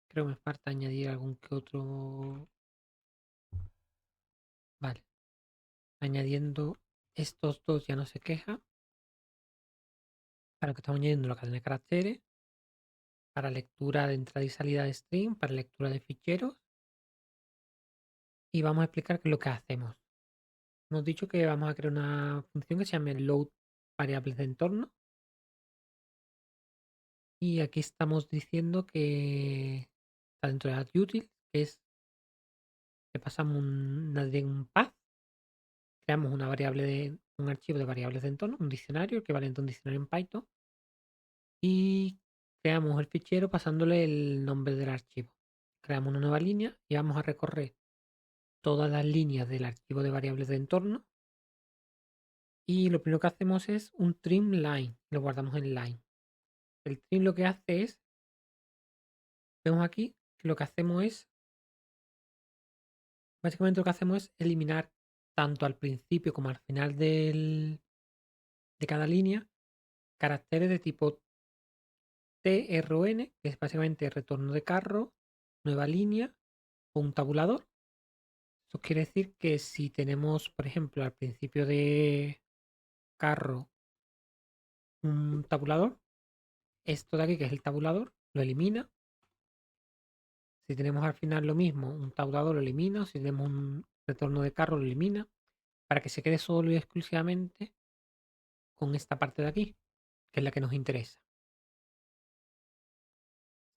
Creo que me falta añadir algún que otro. Vale. Añadiendo estos dos ya no se queja. Para lo que estamos añadiendo la cadena de caracteres. Para lectura de entrada y salida de string. Para lectura de ficheros. y vamos a explicar qué es lo que hacemos. Hemos dicho que vamos a crear una función que se llame load variables de entorno. Y aquí estamos diciendo que está dentro de AddUtil, que es le pasamos un path, creamos una variable de un archivo de variables de entorno, un diccionario, equivalente a un diccionario en Python, y creamos el fichero pasándole el nombre del archivo. Creamos una nueva línea y vamos a recorrer todas las líneas del archivo de variables de entorno. Y lo primero que hacemos es un trim line, lo guardamos en line. El trim lo que hace es, vemos aquí, que lo que hacemos es, básicamente lo que hacemos es eliminar tanto al principio como al final de cada línea caracteres de tipo TRON, que es básicamente retorno de carro, nueva línea o un tabulador. Eso quiere decir que si tenemos, por ejemplo, al principio de carro un tabulador, esto de aquí, que es el tabulador, lo elimina. Si tenemos al final lo mismo, un tabulador lo elimina, o si tenemos un retorno de carro lo elimina, para que se quede solo y exclusivamente con esta parte de aquí, que es la que nos interesa.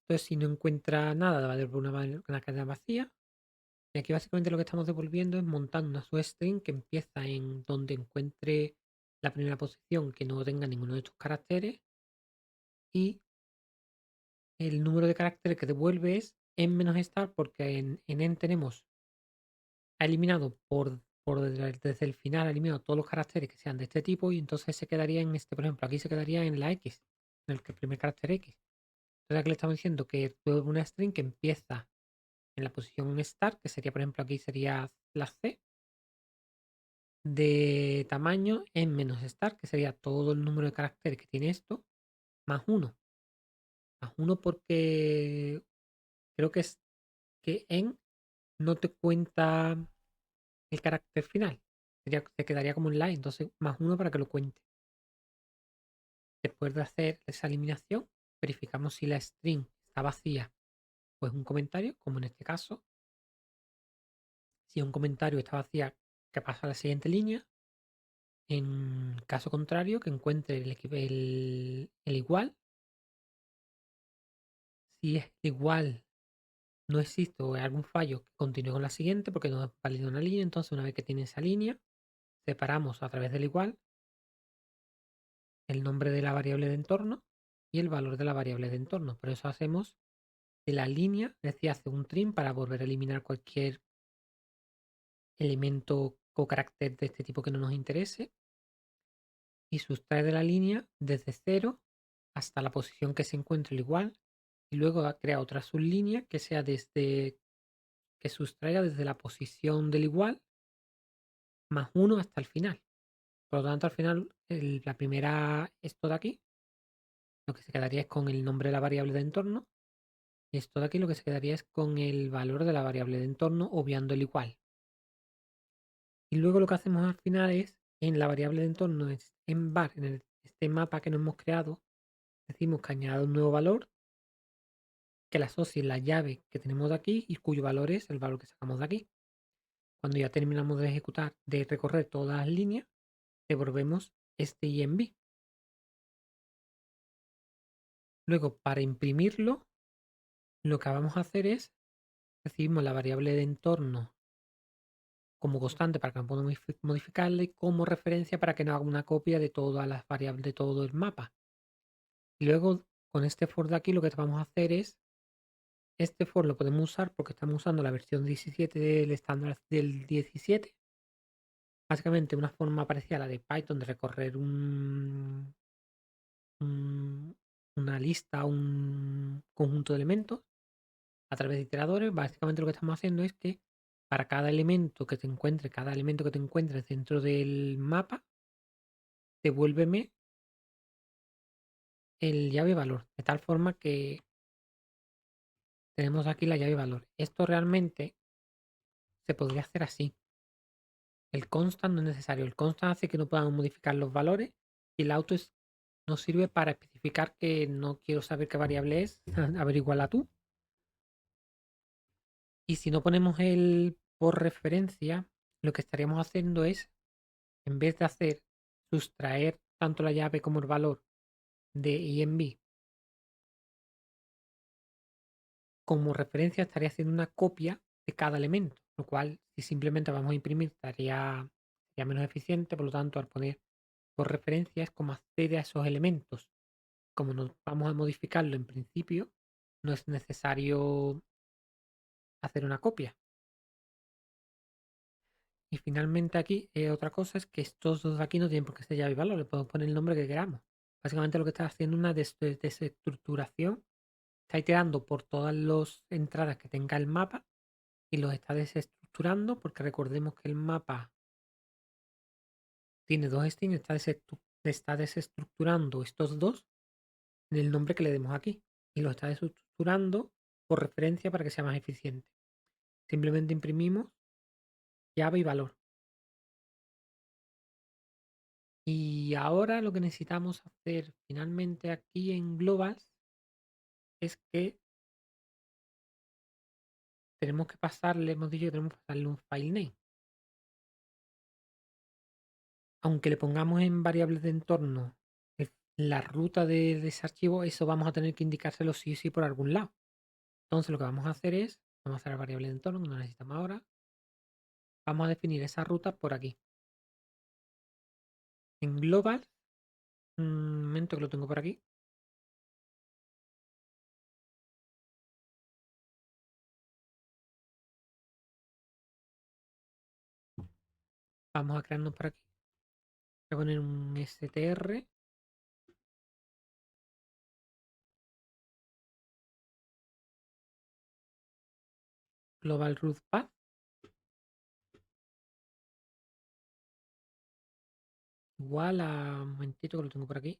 Entonces, si no encuentra nada, va a devolver una cadena vacía. Y aquí básicamente lo que estamos devolviendo es montando una substring que empieza en donde encuentre la primera posición que no tenga ninguno de estos caracteres, y el número de caracteres que devuelve es n-star, porque en n tenemos, ha eliminado desde el final, ha eliminado todos los caracteres que sean de este tipo, y entonces se quedaría en este, por ejemplo, aquí se quedaría en la X, en el primer carácter X. Entonces aquí le estamos diciendo que devuelve una string que empieza en la posición star, que sería, por ejemplo, aquí sería la C, de tamaño en menos star, que sería todo el número de caracteres que tiene esto, más uno. Más uno porque creo que es que en no te cuenta el carácter final. Se quedaría como un line, entonces más uno para que lo cuente. Después de hacer esa eliminación, verificamos si la string está vacía, pues un comentario, como en este caso. Si un comentario está vacía, que pasa a la siguiente línea. En caso contrario, que encuentre el igual. Si es igual, no existe o hay algún fallo, que continúe con la siguiente porque no es válida una línea. Entonces, una vez que tiene esa línea, separamos a través del igual el nombre de la variable de entorno y el valor de la variable de entorno. Por eso hacemos de la línea, es decir, hace un trim para volver a eliminar cualquier elemento o carácter de este tipo que no nos interese, y sustrae de la línea desde 0 hasta la posición que se encuentre el igual, y luego crea otra sublínea que sea desde, que sustraiga desde la posición del igual más 1 hasta el final. Por lo tanto, al final, la primera, esto de aquí, lo que se quedaría es con el nombre de la variable de entorno, y esto de aquí lo que se quedaría es con el valor de la variable de entorno, obviando el igual. Y luego lo que hacemos al final es, en la variable de entorno, en var, en este mapa que nos hemos creado, decimos que añada un nuevo valor que le asocie la llave que tenemos de aquí y cuyo valor es el valor que sacamos de aquí. Cuando ya terminamos de ejecutar, de recorrer todas las líneas, devolvemos este INV. Luego, para imprimirlo, lo que vamos a hacer es, recibimos la variable de entorno como constante para que no podamos modificarla, y como referencia para que no haga una copia de todas las variables de todo el mapa. Y luego, con este for de aquí, lo que vamos a hacer es, este for lo podemos usar porque estamos usando la versión 17 del estándar del 17. Básicamente una forma parecida a la de Python de recorrer una lista, un conjunto de elementos a través de iteradores. Básicamente lo que estamos haciendo es que para cada elemento que te encuentres dentro del mapa, devuélveme el llave valor, de tal forma que tenemos aquí la llave valor. Esto realmente se podría hacer así. El constant no es necesario. El constant hace que no podamos modificar los valores, y el auto nos sirve para especificar que no quiero saber qué variable es, averiguarla tú. Y si no ponemos el por referencia, lo que estaríamos haciendo es, en vez de hacer sustraer tanto la llave como el valor de env como referencia, estaría haciendo una copia de cada elemento, lo cual si simplemente vamos a imprimir sería menos eficiente, por lo tanto al poner por referencia es como accede a esos elementos. Como no vamos a modificarlo en principio, no es necesario hacer una copia. Y finalmente aquí otra cosa es que estos dos de aquí no tienen por qué ser llave y valor, le podemos poner el nombre que queramos. Básicamente lo que está haciendo es una desestructuración, está iterando por todas las entradas que tenga el mapa y los está desestructurando porque recordemos que el mapa tiene dos strings, está desestructurando estos dos en el nombre que le demos aquí y lo está desestructurando por referencia para que sea más eficiente. Simplemente imprimimos llave y valor. Y ahora lo que necesitamos hacer finalmente aquí en Globals es que tenemos que pasarle, hemos dicho que tenemos que pasarle un file name. Aunque le pongamos en variables de entorno la ruta de ese archivo, eso vamos a tener que indicárselo sí o sí por algún lado. Entonces lo que vamos a hacer es, vamos a hacer la variable de entorno que no necesitamos ahora, vamos a definir esa ruta por aquí. En global, un momento que lo tengo por aquí. Vamos a crearnos por aquí. Voy a poner un str global root path igual a un momentito que lo tengo por aquí.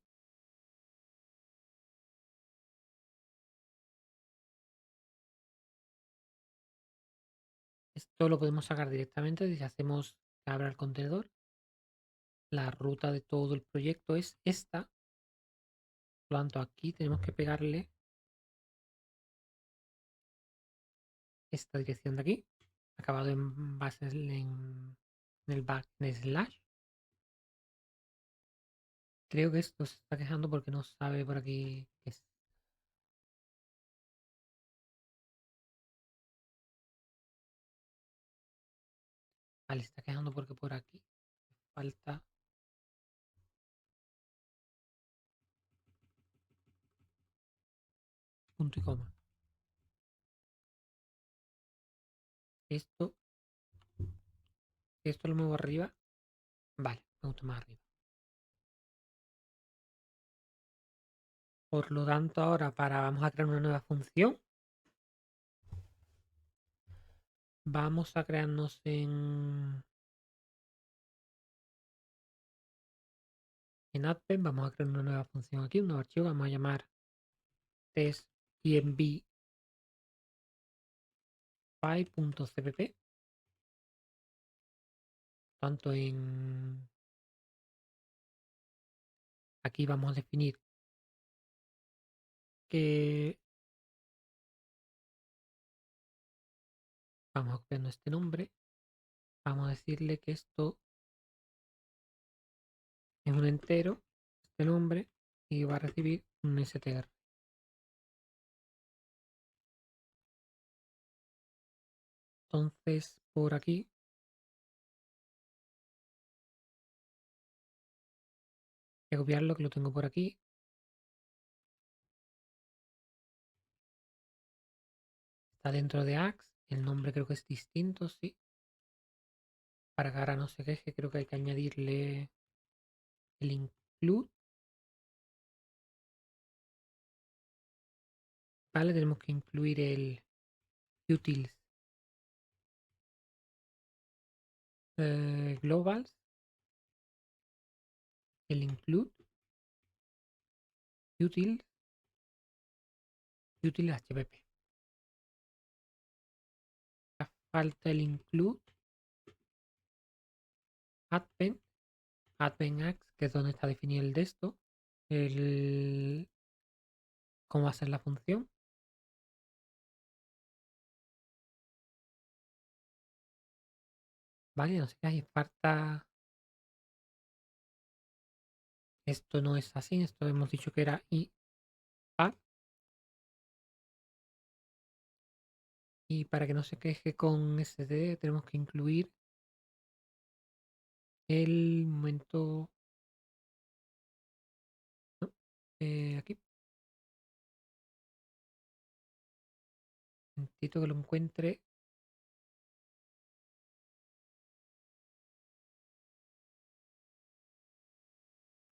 Esto lo podemos sacar directamente si hacemos que abra el contenedor. La ruta de todo el proyecto es esta. Por lo tanto, aquí tenemos que pegarle esta dirección de aquí, acabado en base en el back slash. Creo que esto se está quejando porque no sabe por aquí qué es. Vale, se está quejando porque por aquí falta punto y coma. Esto, esto lo muevo arriba. Vale, me gusta más arriba. Por lo tanto, ahora vamos a crear una nueva función. Vamos a crearnos en Advent, vamos a crear una nueva función aquí, un nuevo archivo, vamos a llamar test.env.cpp. Tanto en aquí vamos a definir que vamos a copiar este nombre. Vamos a decirle que esto es un entero, este nombre, y va a recibir un str. Entonces, por aquí voy a copiarlo, que lo tengo por aquí. Está dentro de Axe. El nombre creo que es distinto, sí. Para que ahora no se queje, creo que hay que añadirle el include. Vale, tenemos que incluir el utils globals, el include utils hpp. Falta el include advent, advent que es donde está definido el de esto, el cómo va a ser la función. Vale, no sé qué hay, falta. Esto no es así, esto hemos dicho que era iPad. Y para que no se queje con SD, tenemos que incluir el momento. No, aquí, un momentito que lo encuentre.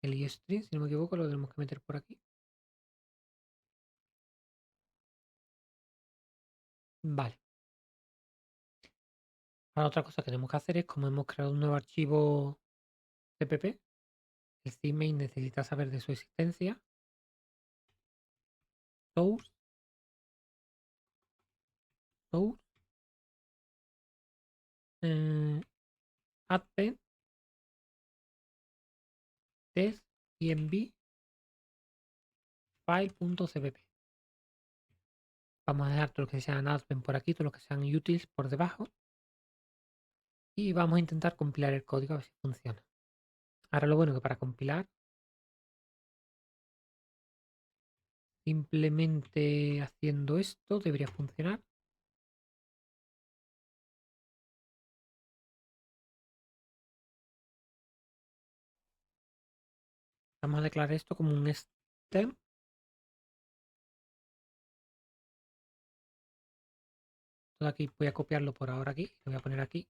El iStream, si no me equivoco, lo tenemos que meter por aquí. Vale. Ahora otra cosa que tenemos que hacer es, como hemos creado un nuevo archivo CPP, el CMain necesita saber de su existencia. Source, source, eh, append, test, env, file.cpp. Vamos a dejar todo lo que sean admin por aquí, todo lo que sean utils por debajo. Y vamos a intentar compilar el código a ver si funciona. Ahora lo bueno que para compilar, simplemente haciendo esto debería funcionar. Vamos a declarar esto como un stem. Todo aquí voy a copiarlo por ahora aquí. Lo voy a poner aquí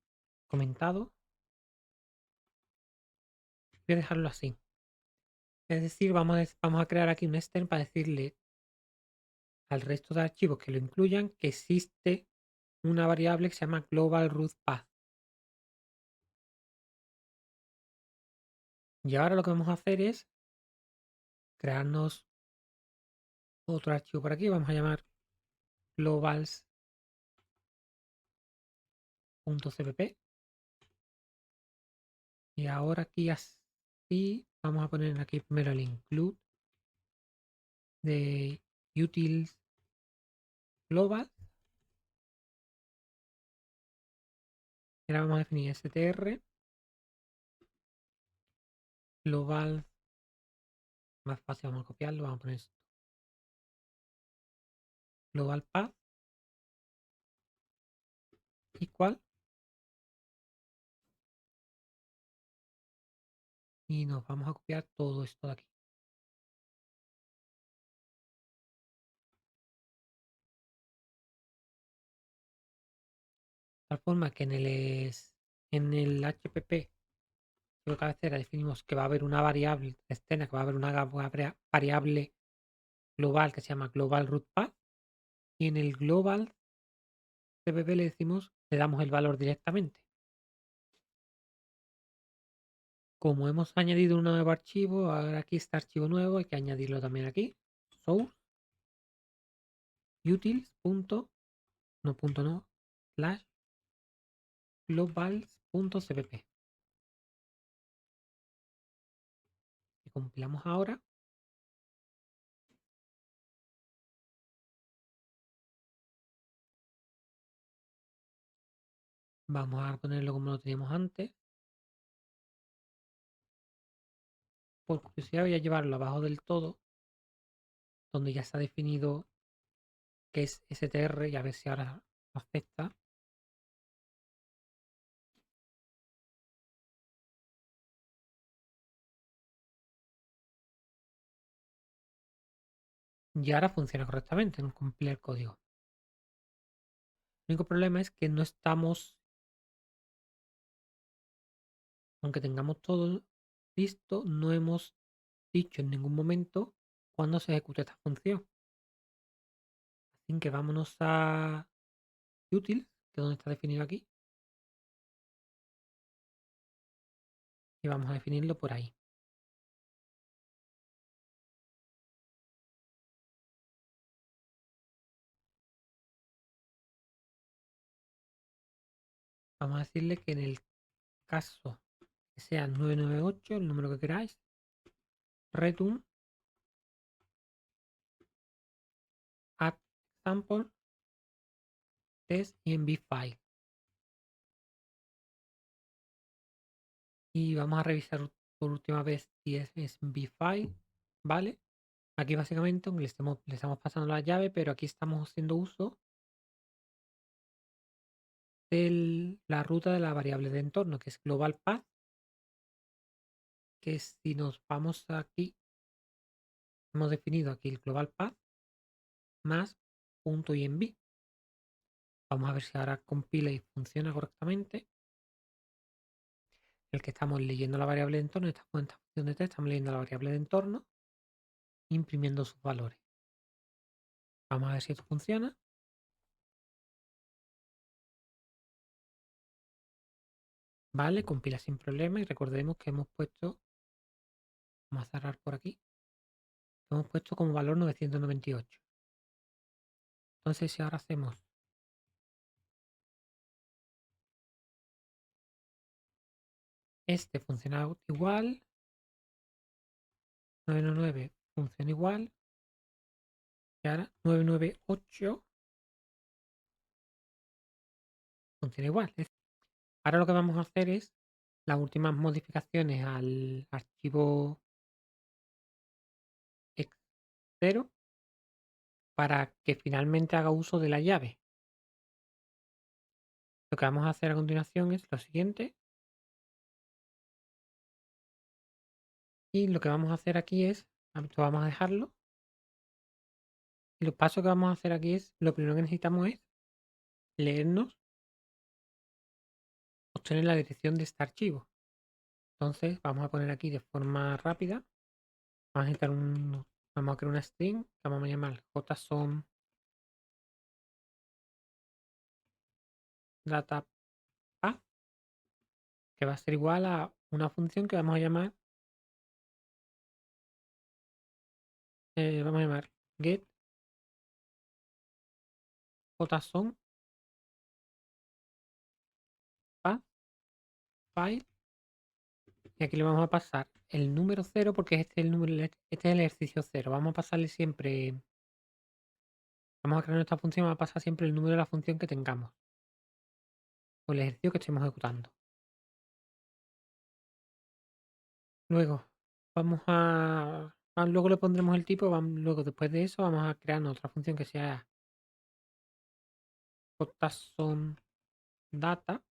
comentado. Voy a dejarlo así. Es decir, vamos a crear aquí un stem para decirle al resto de archivos que lo incluyan que existe una variable que se llama global root path. Y ahora lo que vamos a hacer es crearnos otro archivo por aquí. Vamos a llamar globals.cpp. Y ahora aquí así vamos a poner aquí primero el include de utils global. Y ahora vamos a definir str global. Más fácil, vamos a copiarlo. Vamos a poner esto. Global path igual. Y nos vamos a copiar todo esto de aquí. De tal forma que en el HPP de cabecera definimos que va a haber una variable externa, que va a haber una variable global que se llama global root path. Y en el global cpp le decimos, le damos el valor directamente. Como hemos añadido un nuevo archivo, ahora aquí está archivo nuevo, hay que añadirlo también aquí. Source utils no, slash globals.cpp. Y compilamos ahora. Vamos a ponerlo como lo teníamos antes. Por curiosidad voy a llevarlo abajo del todo, donde ya está definido que es str, y a ver si ahora afecta. Y ahora funciona correctamente, no cumple el código. El único problema es que no estamos, aunque tengamos todo listo, no hemos dicho en ningún momento cuándo se ejecuta esta función. Así que vámonos a utils, que es donde está definido aquí, y vamos a definirlo por ahí. Vamos a decirle que en el caso que sea 998, el número que queráis, return add example test env file. Y vamos a revisar por última vez si es B5, ¿vale? Aquí básicamente le estamos pasando la llave, pero aquí estamos haciendo uso de la ruta de la variable de entorno, que es global path, que si nos vamos aquí, hemos definido aquí el global path más punto .env. Vamos a ver si ahora compila y funciona correctamente. El que estamos leyendo la variable de entorno, estamos en esta función de test, estamos leyendo la variable de entorno, imprimiendo sus valores. Vamos a ver si esto funciona. Vale, compila sin problema y recordemos que hemos puesto, vamos a cerrar por aquí, hemos puesto como valor 998. Entonces si ahora hacemos este funciona igual, 999 funciona igual, y ahora 998 funciona igual. Ahora lo que vamos a hacer es las últimas modificaciones al archivo x0 para que finalmente haga uso de la llave. Lo que vamos a hacer a continuación es lo siguiente. Y lo que vamos a hacer aquí es, esto vamos a dejarlo. Y los pasos que vamos a hacer aquí es, lo primero que necesitamos es leernos, obtener la dirección de este archivo. Entonces vamos a poner aquí de forma rápida, vamos a crear una string que vamos a llamar JSON data path, que va a ser igual a una función que vamos a llamar get JSON path file, y aquí le vamos a pasar el número 0 porque este es el número, este es el ejercicio 0. Vamos a pasarle siempre, vamos a crear nuestra función, vamos a pasar siempre el número de la función que tengamos o el ejercicio que estemos ejecutando. Luego luego le pondremos el tipo, luego después de eso vamos a crear otra función que sea JSON data,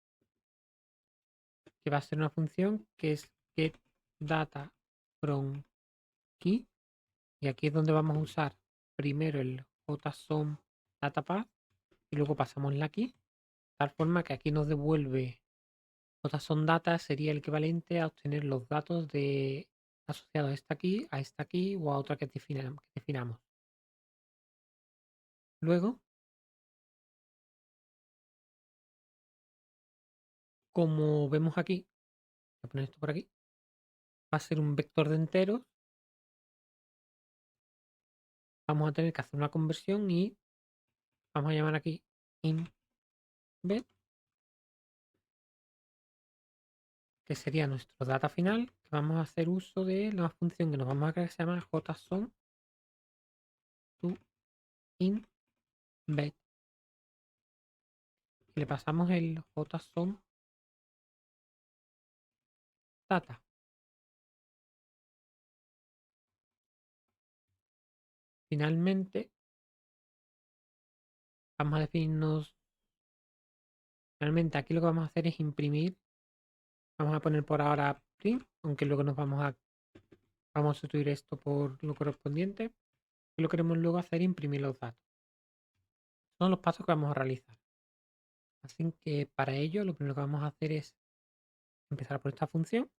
que va a ser una función que es get data from key, y aquí es donde vamos a usar primero el JSON data path y luego pasamos la key, de tal forma que aquí nos devuelve JSON data, sería el equivalente a obtener los datos de asociados a esta key o a otra que definamos. Luego, como vemos aquí, voy a poner esto por aquí, va a ser un vector de enteros. Vamos a tener que hacer una conversión y vamos a llamar aquí embed, que sería nuestro data final, que vamos a hacer uso de la función que nos vamos a crear que se llama JSON to embed. Y le pasamos el JSON data. Finalmente, vamos a definirnos. Finalmente, aquí lo que vamos a hacer es imprimir. Vamos a poner por ahora print, aunque luego vamos a sustituir esto por lo correspondiente. Y lo queremos luego hacer imprimir los datos. Son los pasos que vamos a realizar. Así que para ello lo primero que vamos a hacer es empezar por esta función.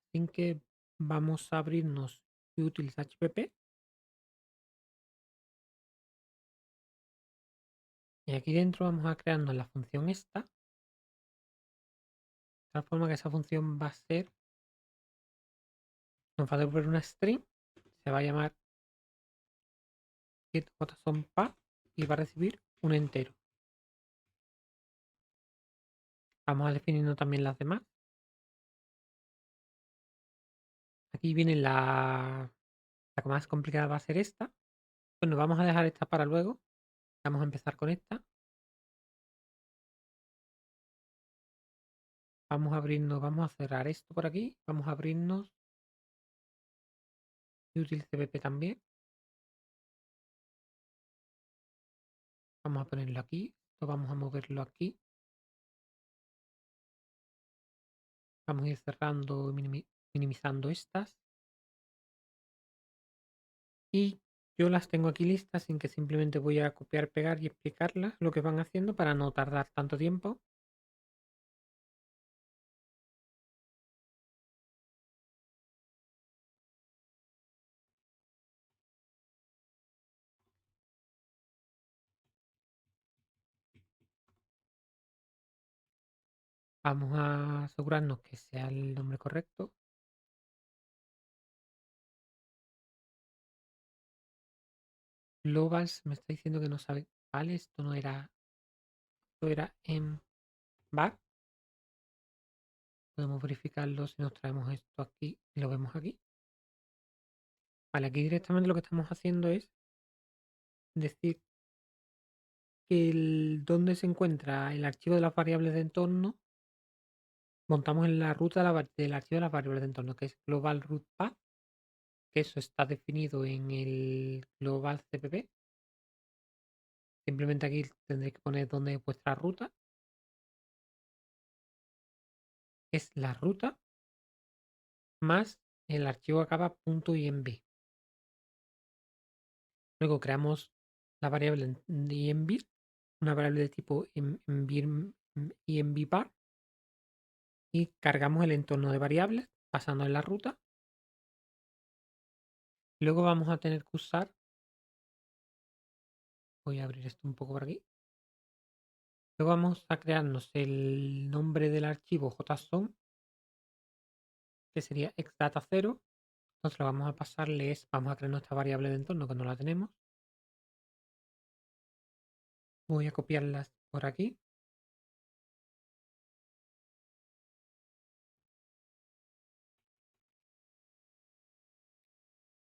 Así que vamos a abrirnos utility.hpp. Y aquí dentro vamos a crearnos la función esta. De tal forma que esa función va a ser, nos va a devolver una string. Se va a llamar getJSONPath y va a recibir un entero. Vamos a definirnos también las demás. Aquí viene la más complicada, va a ser esta. Bueno, vamos a dejar esta para luego. Vamos a empezar con esta. Vamos a abrirnos, vamos a cerrar esto por aquí. Vamos a abrirnos utilcpp también. Vamos a ponerlo aquí. Esto vamos a moverlo aquí. Vamos a ir cerrando y minimizando estas. Y yo las tengo aquí listas, sin que simplemente voy a copiar, pegar y explicarlas lo que van haciendo para no tardar tanto tiempo. Vamos a asegurarnos que sea el nombre correcto. Globals me está diciendo que no sabe. Vale, esto no era. Esto era en back. Podemos verificarlo si nos traemos esto aquí y lo vemos aquí. Vale, aquí directamente lo que estamos haciendo es decir que donde se encuentra el archivo de las variables de entorno, montamos en la ruta del archivo de las variables de entorno, que es global root path, que eso está definido en el global cpp. Simplemente aquí tendréis que poner donde es vuestra ruta. Es la ruta más el archivo acaba .env. Luego creamos la variable env, una variable de tipo envbar, y cargamos el entorno de variables pasando en la ruta. Luego vamos a tener que usar, voy a abrir esto un poco por aquí. Luego vamos a crearnos el nombre del archivo JSON, que sería xdata0. Entonces lo vamos a pasarle vamos a crear nuestra variable de entorno que no la tenemos. Voy a copiarlas por aquí.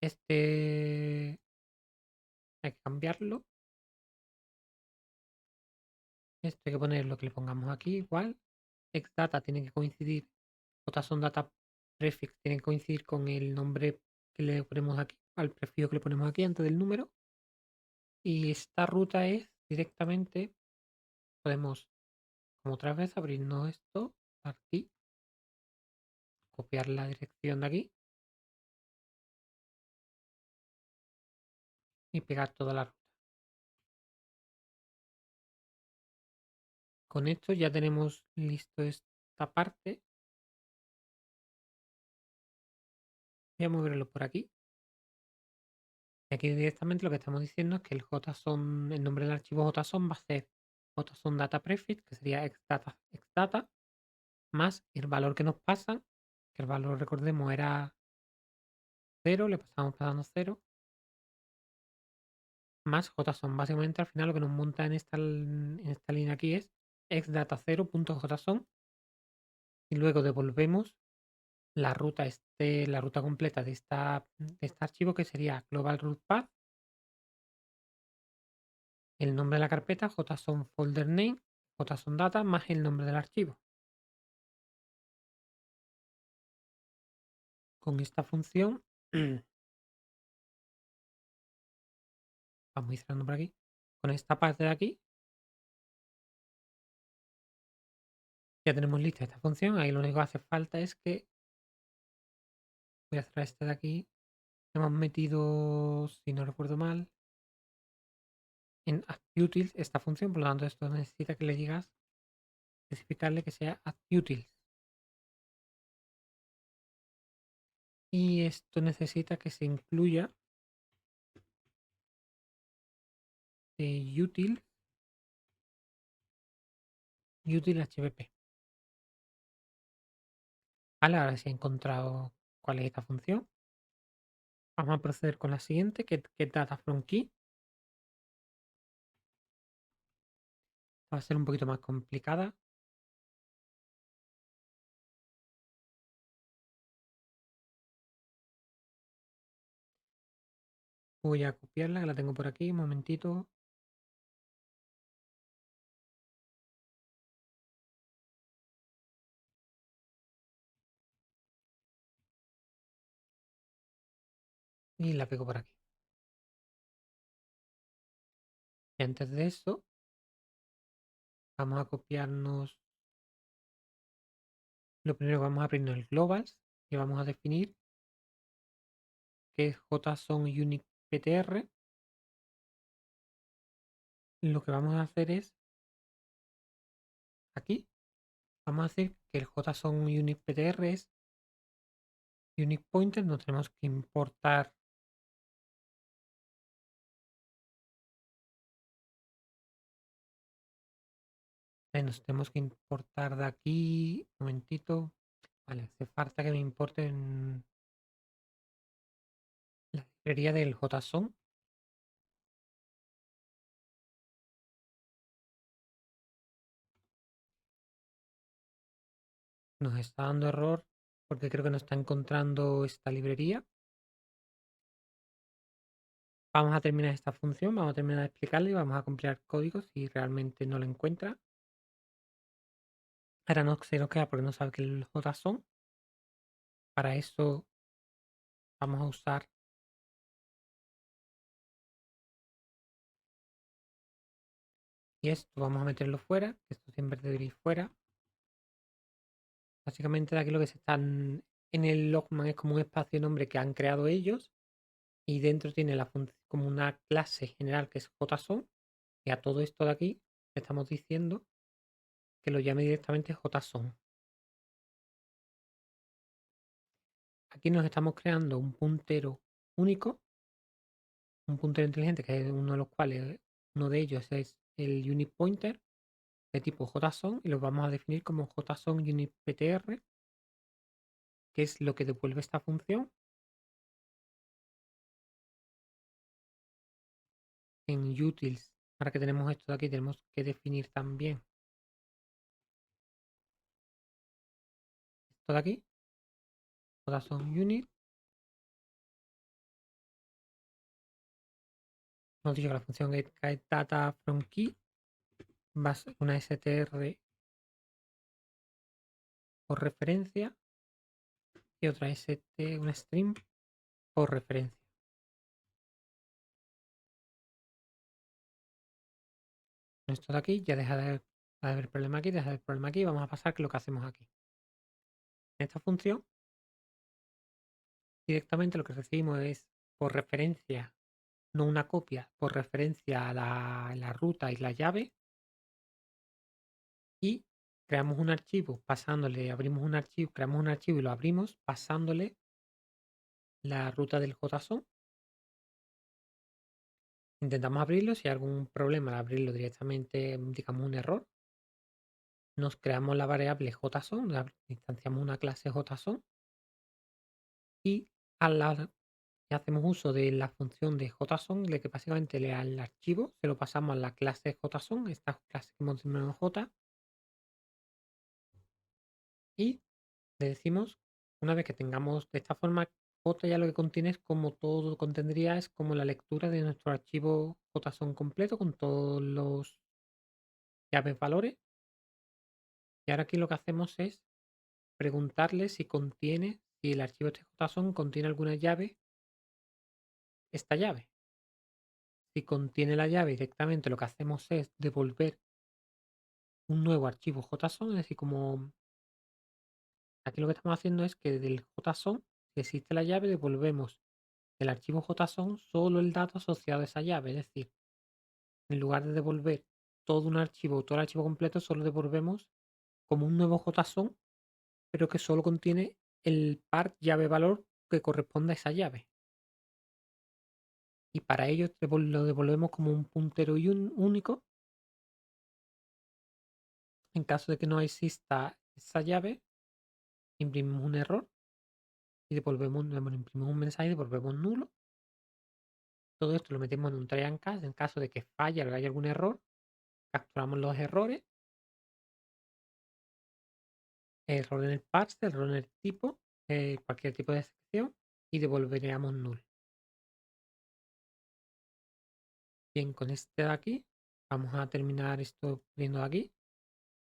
Este hay que cambiarlo. Esto hay que poner lo que le pongamos aquí igual. Xdata tiene que coincidir, JSON data prefix tiene que coincidir con el nombre que le ponemos aquí, al prefijo que le ponemos aquí antes del número. Y esta ruta es directamente, podemos como otra vez abrirnos esto aquí, copiar la dirección de aquí y pegar toda la ruta. Con esto ya tenemos listo esta parte. Voy a moverlo por aquí. Y aquí directamente lo que estamos diciendo es que el JSON, el nombre del archivo JSON va a ser JSON data prefix, que sería xdata, más el valor que nos pasan, que el valor, recordemos, era 0, le pasamos pasando 0, más JSON. Básicamente al final lo que nos monta en esta línea aquí es xdata0.json, y luego devolvemos la ruta, la ruta completa de este archivo, que sería global root path, el nombre de la carpeta, JSON folder name, JSON data, más el nombre del archivo. Con esta función, vamos a ir cerrando por aquí, con esta parte de aquí, ya tenemos lista esta función. Ahí lo único que hace falta es que, voy a cerrar este de aquí, hemos metido, si no recuerdo mal, en addUtils esta función, por lo tanto esto necesita que le digas, especificarle que sea addUtils. Y esto necesita que se incluya util hpp. Vale, ahora sí he encontrado cuál es esta función. Vamos a proceder con la siguiente, que es data from key. Va a ser un poquito más complicada. Voy a copiarla, que la tengo por aquí, un momentito. y la pego por aquí. Y antes de eso, vamos a copiarnos. Lo primero que vamos a abrirnos el globals y vamos a definir que es JSON Unique PTR. Lo que vamos a hacer es aquí, vamos a decir que el JSON Unique PTR es Unique Pointer. Nos tenemos que importar nos tenemos que importar de aquí. Un momentito. Vale, hace falta que me importen la librería del JSON. Nos está dando error porque creo que no está encontrando esta librería. Vamos a terminar esta función, vamos a terminar de explicarle y vamos a compilar código si realmente no lo encuentra. Ahora no se nos queda porque no sabe que el JSON. Para eso vamos a usar y esto vamos a meterlo fuera, que esto siempre debería ir fuera. Básicamente de aquí lo que se están en el logman es como un espacio nombre que han creado ellos y dentro tiene la función como una clase general que es JSON y a todo esto de aquí le estamos diciendo que lo llame directamente JSON. Aquí nos estamos creando un puntero único, un puntero inteligente que es uno de los cuales, uno de ellos es el unique pointer de tipo JSON y lo vamos a definir como JSON unique PTR, que es lo que devuelve esta función. En utils, ahora que tenemos esto de aquí, tenemos que definir también esto de aquí, JSON unit. Hemos dicho que la función get data from key va a ser una str por referencia y otra una string por referencia. Esto de aquí ya deja de haber problema aquí, deja de haber problema aquí. Vamos a pasar que lo que hacemos aquí. En esta función, directamente lo que recibimos es por referencia, no una copia, por referencia a la ruta y la llave. Y creamos un archivo pasándole, abrimos un archivo, creamos un archivo y lo abrimos pasándole la ruta del JSON. Intentamos abrirlo, si hay algún problema al abrirlo directamente, digamos un error, nos creamos la variable JSON, instanciamos una clase JSON y hacemos uso de la función de JSON, de que básicamente le al archivo se lo pasamos a la clase JSON, esta clase que hemos denominado J, y le decimos, una vez que tengamos de esta forma, J ya lo que contiene es como todo contendría, es como la lectura de nuestro archivo JSON completo con todos los llaves valores. Y ahora aquí lo que hacemos es preguntarle si contiene, si el archivo este JSON contiene alguna llave, esta llave. Si contiene la llave directamente, lo que hacemos es devolver un nuevo archivo JSON, es decir, como aquí lo que estamos haciendo es que del JSON, si existe la llave, devolvemos del archivo JSON solo el dato asociado a esa llave. Es decir, en lugar de devolver todo un archivo, todo el archivo completo, solo devolvemos como un nuevo JSON, pero que solo contiene el par llave valor que corresponde a esa llave. Y para ello lo devolvemos como un puntero único. En caso de que no exista esa llave, imprimimos un error y imprimimos un mensaje y devolvemos nulo. Todo esto lo metemos en un try and catch. En caso de que falle o haya algún error, capturamos los errores, error en el parse, error en el tipo, cualquier tipo de excepción y devolveríamos null. Bien, con este de aquí vamos a terminar esto viendo de aquí.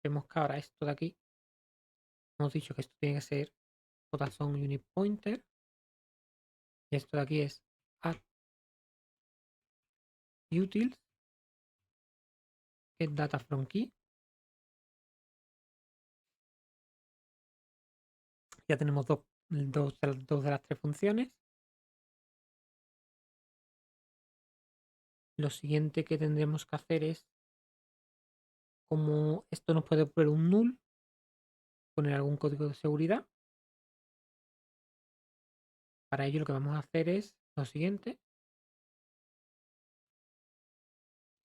Vemos que ahora esto de aquí, hemos dicho que esto tiene que ser JSON Unit Pointer y esto de aquí es add utils, get data from key. Ya tenemos dos de las tres funciones. Lo siguiente que tendremos que hacer es, como esto nos puede poner un null, poner algún código de seguridad. Para ello lo que vamos a hacer es lo siguiente.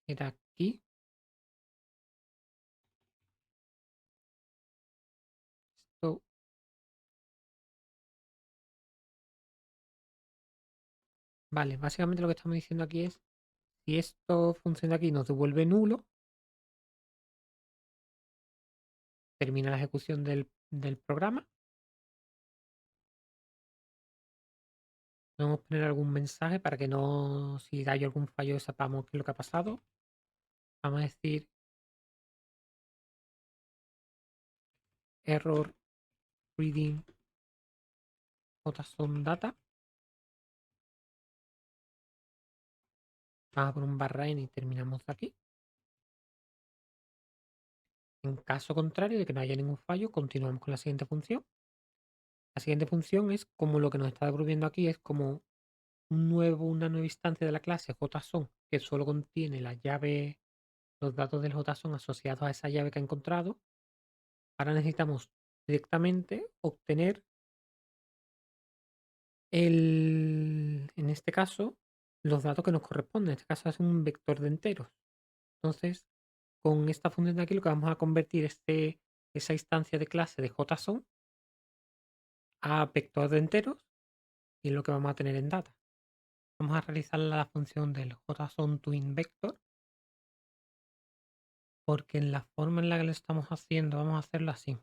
Era aquí. Esto, vale, básicamente lo que estamos diciendo aquí es, si esto funciona aquí y nos devuelve nulo, termina la ejecución del programa. Vamos a poner algún mensaje para que no, si hay algún fallo, sepamos qué es lo que ha pasado. Vamos a decir error reading JSON data. Vamos a poner un barra n y terminamos de aquí. En caso contrario de que no haya ningún fallo, continuamos con la siguiente función. La siguiente función es como lo que nos está devolviendo aquí es como una nueva instancia de la clase JSON que solo contiene la llave, los datos del JSON asociados a esa llave que ha encontrado. Ahora necesitamos directamente obtener en este caso, los datos que nos corresponden. En este caso es un vector de enteros. Entonces, con esta función de aquí lo que vamos a convertir esa instancia de clase de JSON a vector de enteros y es lo que vamos a tener en data. Vamos a realizar la función del JSON vector porque en la forma en la que lo estamos haciendo vamos a hacerlo así.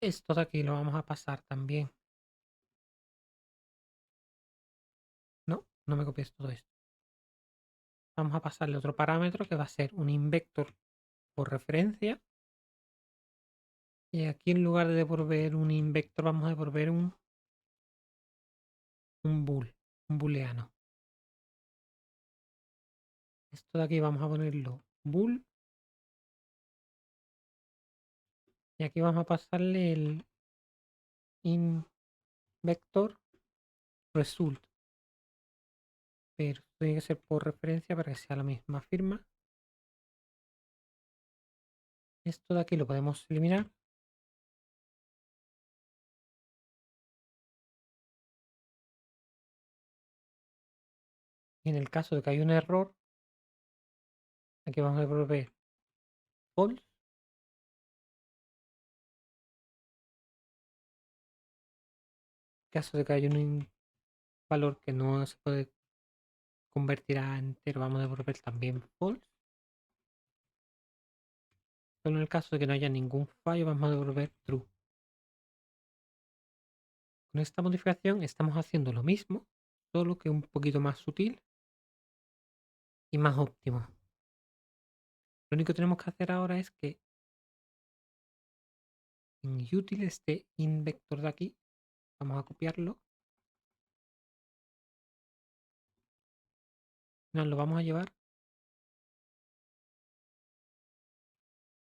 Esto de aquí lo vamos a pasar también. No me copies todo esto. Vamos a pasarle otro parámetro que va a ser un invector por referencia. Y aquí en lugar de devolver un invector vamos a devolver un booleano. Esto de aquí vamos a ponerlo bool. Y aquí vamos a pasarle el invector result. Pero tiene que ser por referencia para que sea la misma firma. Esto de aquí lo podemos eliminar. Y en el caso de que haya un error, aquí vamos a devolver false. En caso de que haya un valor que no se puede convertir a entero, vamos a devolver también false. Solo en el caso de que no haya ningún fallo, vamos a devolver true. Con esta modificación estamos haciendo lo mismo, solo que un poquito más sutil y más óptimo. Lo único que tenemos que hacer ahora es que en util este invector de aquí, vamos a copiarlo, nos lo vamos a llevar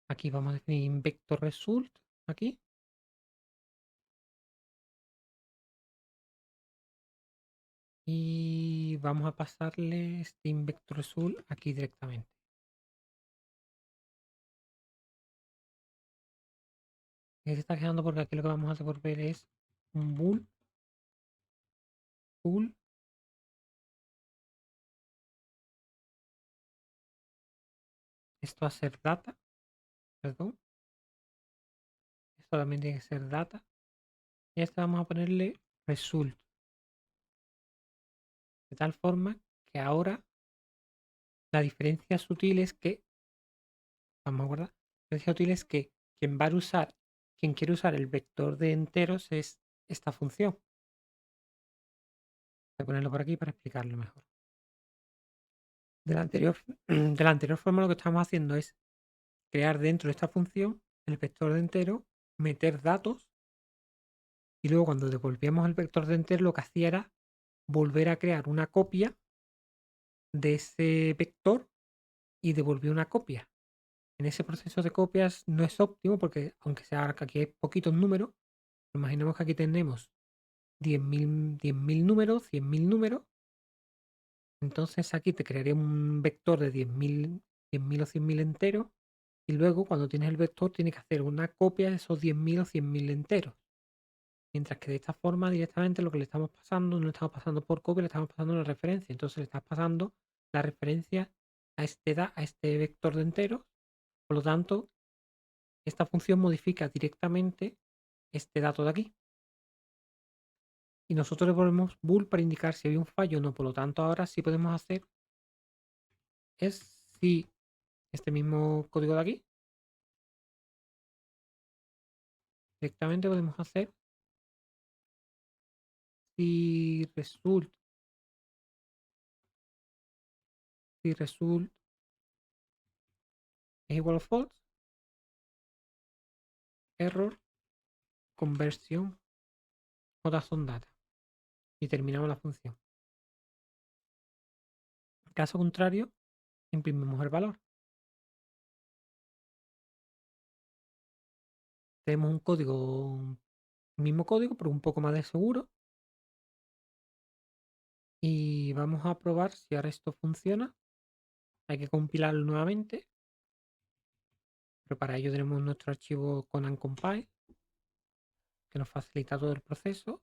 aquí, vamos a definir invector result aquí. Y vamos a pasarle este invector result aquí directamente. Y se está quedando porque aquí lo que vamos a devolver es un bool. Esto va a ser data, perdón. Esto también tiene que ser data. Y a este vamos a ponerle result. De tal forma que ahora la diferencia sutil es que, vamos a guardar, la diferencia sutil es que quien quiere usar el vector de enteros es esta función. Voy a ponerlo por aquí para explicarlo mejor. De la anterior forma lo que estamos haciendo es crear dentro de esta función el vector de entero, meter datos y luego cuando devolvíamos el vector de entero lo que hacía era volver a crear una copia de ese vector y devolvió una copia. En ese proceso de copias no es óptimo porque aunque sea que aquí hay poquitos números, imaginemos que aquí tenemos 10.000 números, 100.000 números, entonces aquí te crearía un vector de 10.000 o 100.000 enteros y luego cuando tienes el vector tienes que hacer una copia de esos 10.000 o 100.000 enteros. Mientras que de esta forma directamente lo que le estamos pasando, no le estamos pasando por copia, le estamos pasando una referencia. Entonces le estás pasando la referencia a este vector de enteros. Por lo tanto, esta función modifica directamente este dato de aquí. Y nosotros le volvemos bool para indicar si hay un fallo o no. Por lo tanto, ahora sí podemos hacer es si este mismo código de aquí, directamente podemos hacer si result es igual a false, error, conversión JSON data. Y terminamos la función. En caso contrario, imprimimos el valor. Tenemos un código, mismo código, pero un poco más de seguro. Y vamos a probar si ahora esto funciona. Hay que compilarlo nuevamente. Pero para ello tenemos nuestro archivo con uncompile, que nos facilita todo el proceso.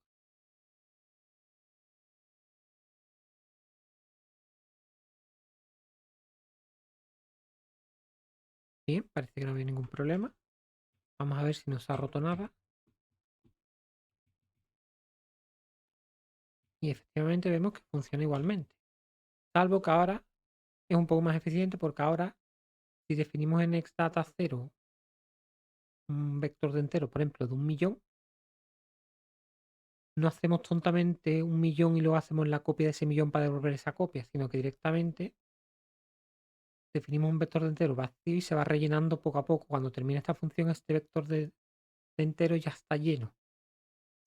Bien, parece que no hay ningún problema. Vamos a ver si no se ha roto nada. Y efectivamente vemos que funciona igualmente. Salvo que ahora es un poco más eficiente porque ahora si definimos en xdata 0 un vector de entero, por ejemplo, de 1.000.000, no hacemos tontamente 1.000.000 y luego hacemos la copia de ese millón para devolver esa copia, sino que directamente definimos un vector de entero vacío y se va rellenando poco a poco. Cuando termina esta función, este vector de entero ya está lleno,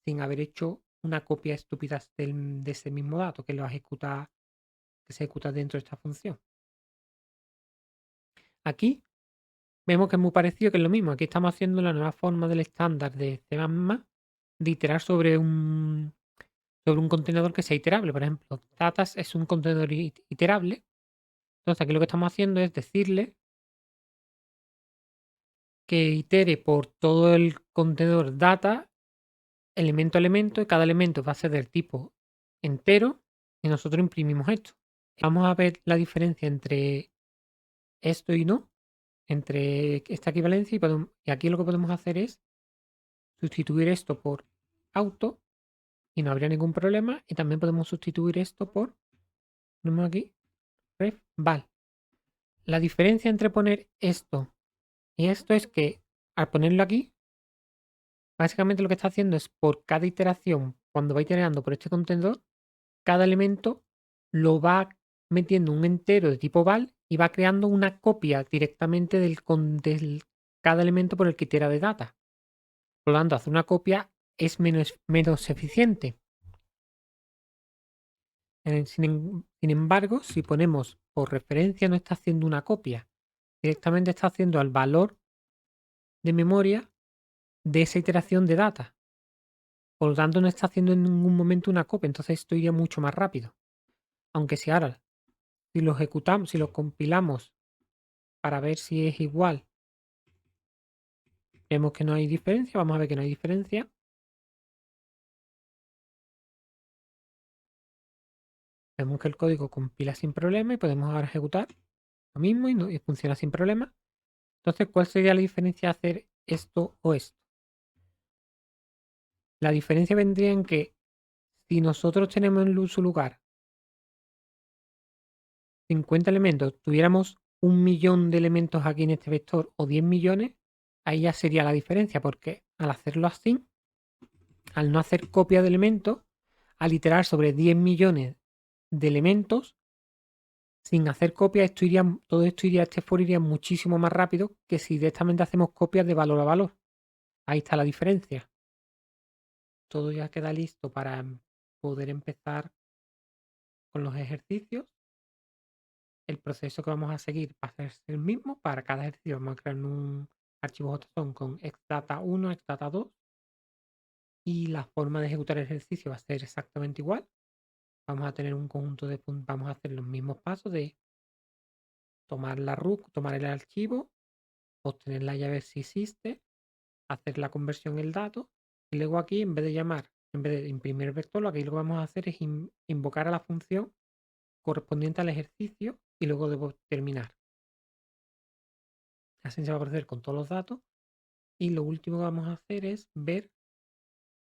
sin haber hecho una copia estúpida de ese mismo dato que se ejecuta dentro de esta función. Aquí vemos que es muy parecido, que es lo mismo. Aquí estamos haciendo la nueva forma del estándar de C++ de iterar sobre un contenedor que sea iterable. Por ejemplo, Datas es un contenedor iterable. Entonces aquí lo que estamos haciendo es decirle que itere por todo el contenedor data, elemento a elemento, y cada elemento va a ser del tipo entero, y nosotros imprimimos esto. Vamos a ver la diferencia entre esto y no, entre esta equivalencia, y aquí lo que podemos hacer es sustituir esto por auto, y no habría ningún problema, y también podemos sustituir esto por, ponemos aquí, ref val. La diferencia entre poner esto y esto es que al ponerlo aquí, básicamente lo que está haciendo es por cada iteración, cuando va iterando por este contenedor, cada elemento lo va metiendo un entero de tipo val y va creando una copia directamente del cada elemento por el que itera de data. Por lo tanto, hacer una copia es menos eficiente. Sin embargo, si ponemos por referencia, no está haciendo una copia, directamente está haciendo el valor de memoria de esa iteración de data. Por lo tanto, no está haciendo en ningún momento una copia, entonces esto iría mucho más rápido. Aunque si ahora, si lo ejecutamos, si lo compilamos para ver si es igual, vemos que no hay diferencia, vamos a ver que no hay diferencia. Vemos que el código compila sin problema y podemos ahora ejecutar lo mismo y funciona sin problema. Entonces, ¿cuál sería la diferencia de hacer esto o esto? La diferencia vendría en que si nosotros tenemos en su lugar 50 elementos, tuviéramos 1.000.000 de elementos aquí en este vector o 10 millones, ahí ya sería la diferencia, porque al hacerlo así, al no hacer copia de elementos, al iterar sobre 10 millones de elementos, sin hacer copia, todo esto iría, este for iría muchísimo más rápido que si directamente hacemos copias de valor a valor. Ahí está la diferencia. todo ya queda listo para poder empezar con los ejercicios. El proceso que vamos a seguir va a ser el mismo. Para cada ejercicio vamos a crear un archivo JSON con exdata1, exdata2 y la forma de ejecutar el ejercicio va a ser exactamente igual. Vamos a tener un conjunto de puntos, vamos a hacer los mismos pasos de tomar la RUC, tomar el archivo, obtener la llave si existe, hacer la conversión el dato y luego aquí en vez de imprimir el vector, aquí lo que vamos a hacer es invocar a la función correspondiente al ejercicio y luego debo terminar. Así se va a proceder con todos los datos y lo último que vamos a hacer es ver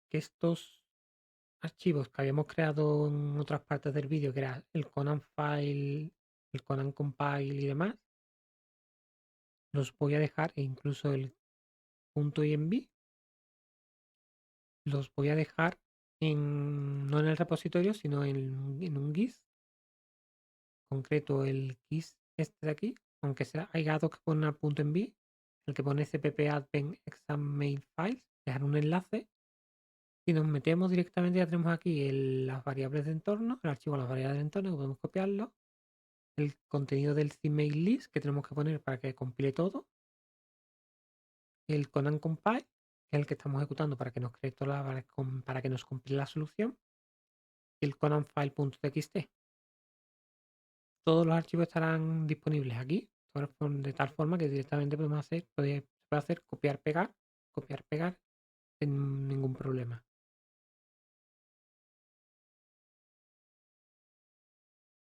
que estos archivos que habíamos creado en otras partes del vídeo, que era el Conan File, el Conan Compile y demás, los voy a dejar e incluso el .env los voy a dejar no en el repositorio, sino en un GIS, concreto el GIS este de aquí, aunque sea hay datos que ponen .env, el que pone cpp adven exam main files, dejar un enlace. Si nos metemos directamente ya tenemos aquí las variables de entorno, el archivo de las variables de entorno, que podemos copiarlo, el contenido del CMail list que tenemos que poner para que compile todo, el Conan Compile, que es el que estamos ejecutando para que nos cree para que nos compile la solución, y el Conan File.txt. Todos los archivos estarán disponibles aquí, de tal forma que directamente se puede hacer copiar, pegar sin ningún problema.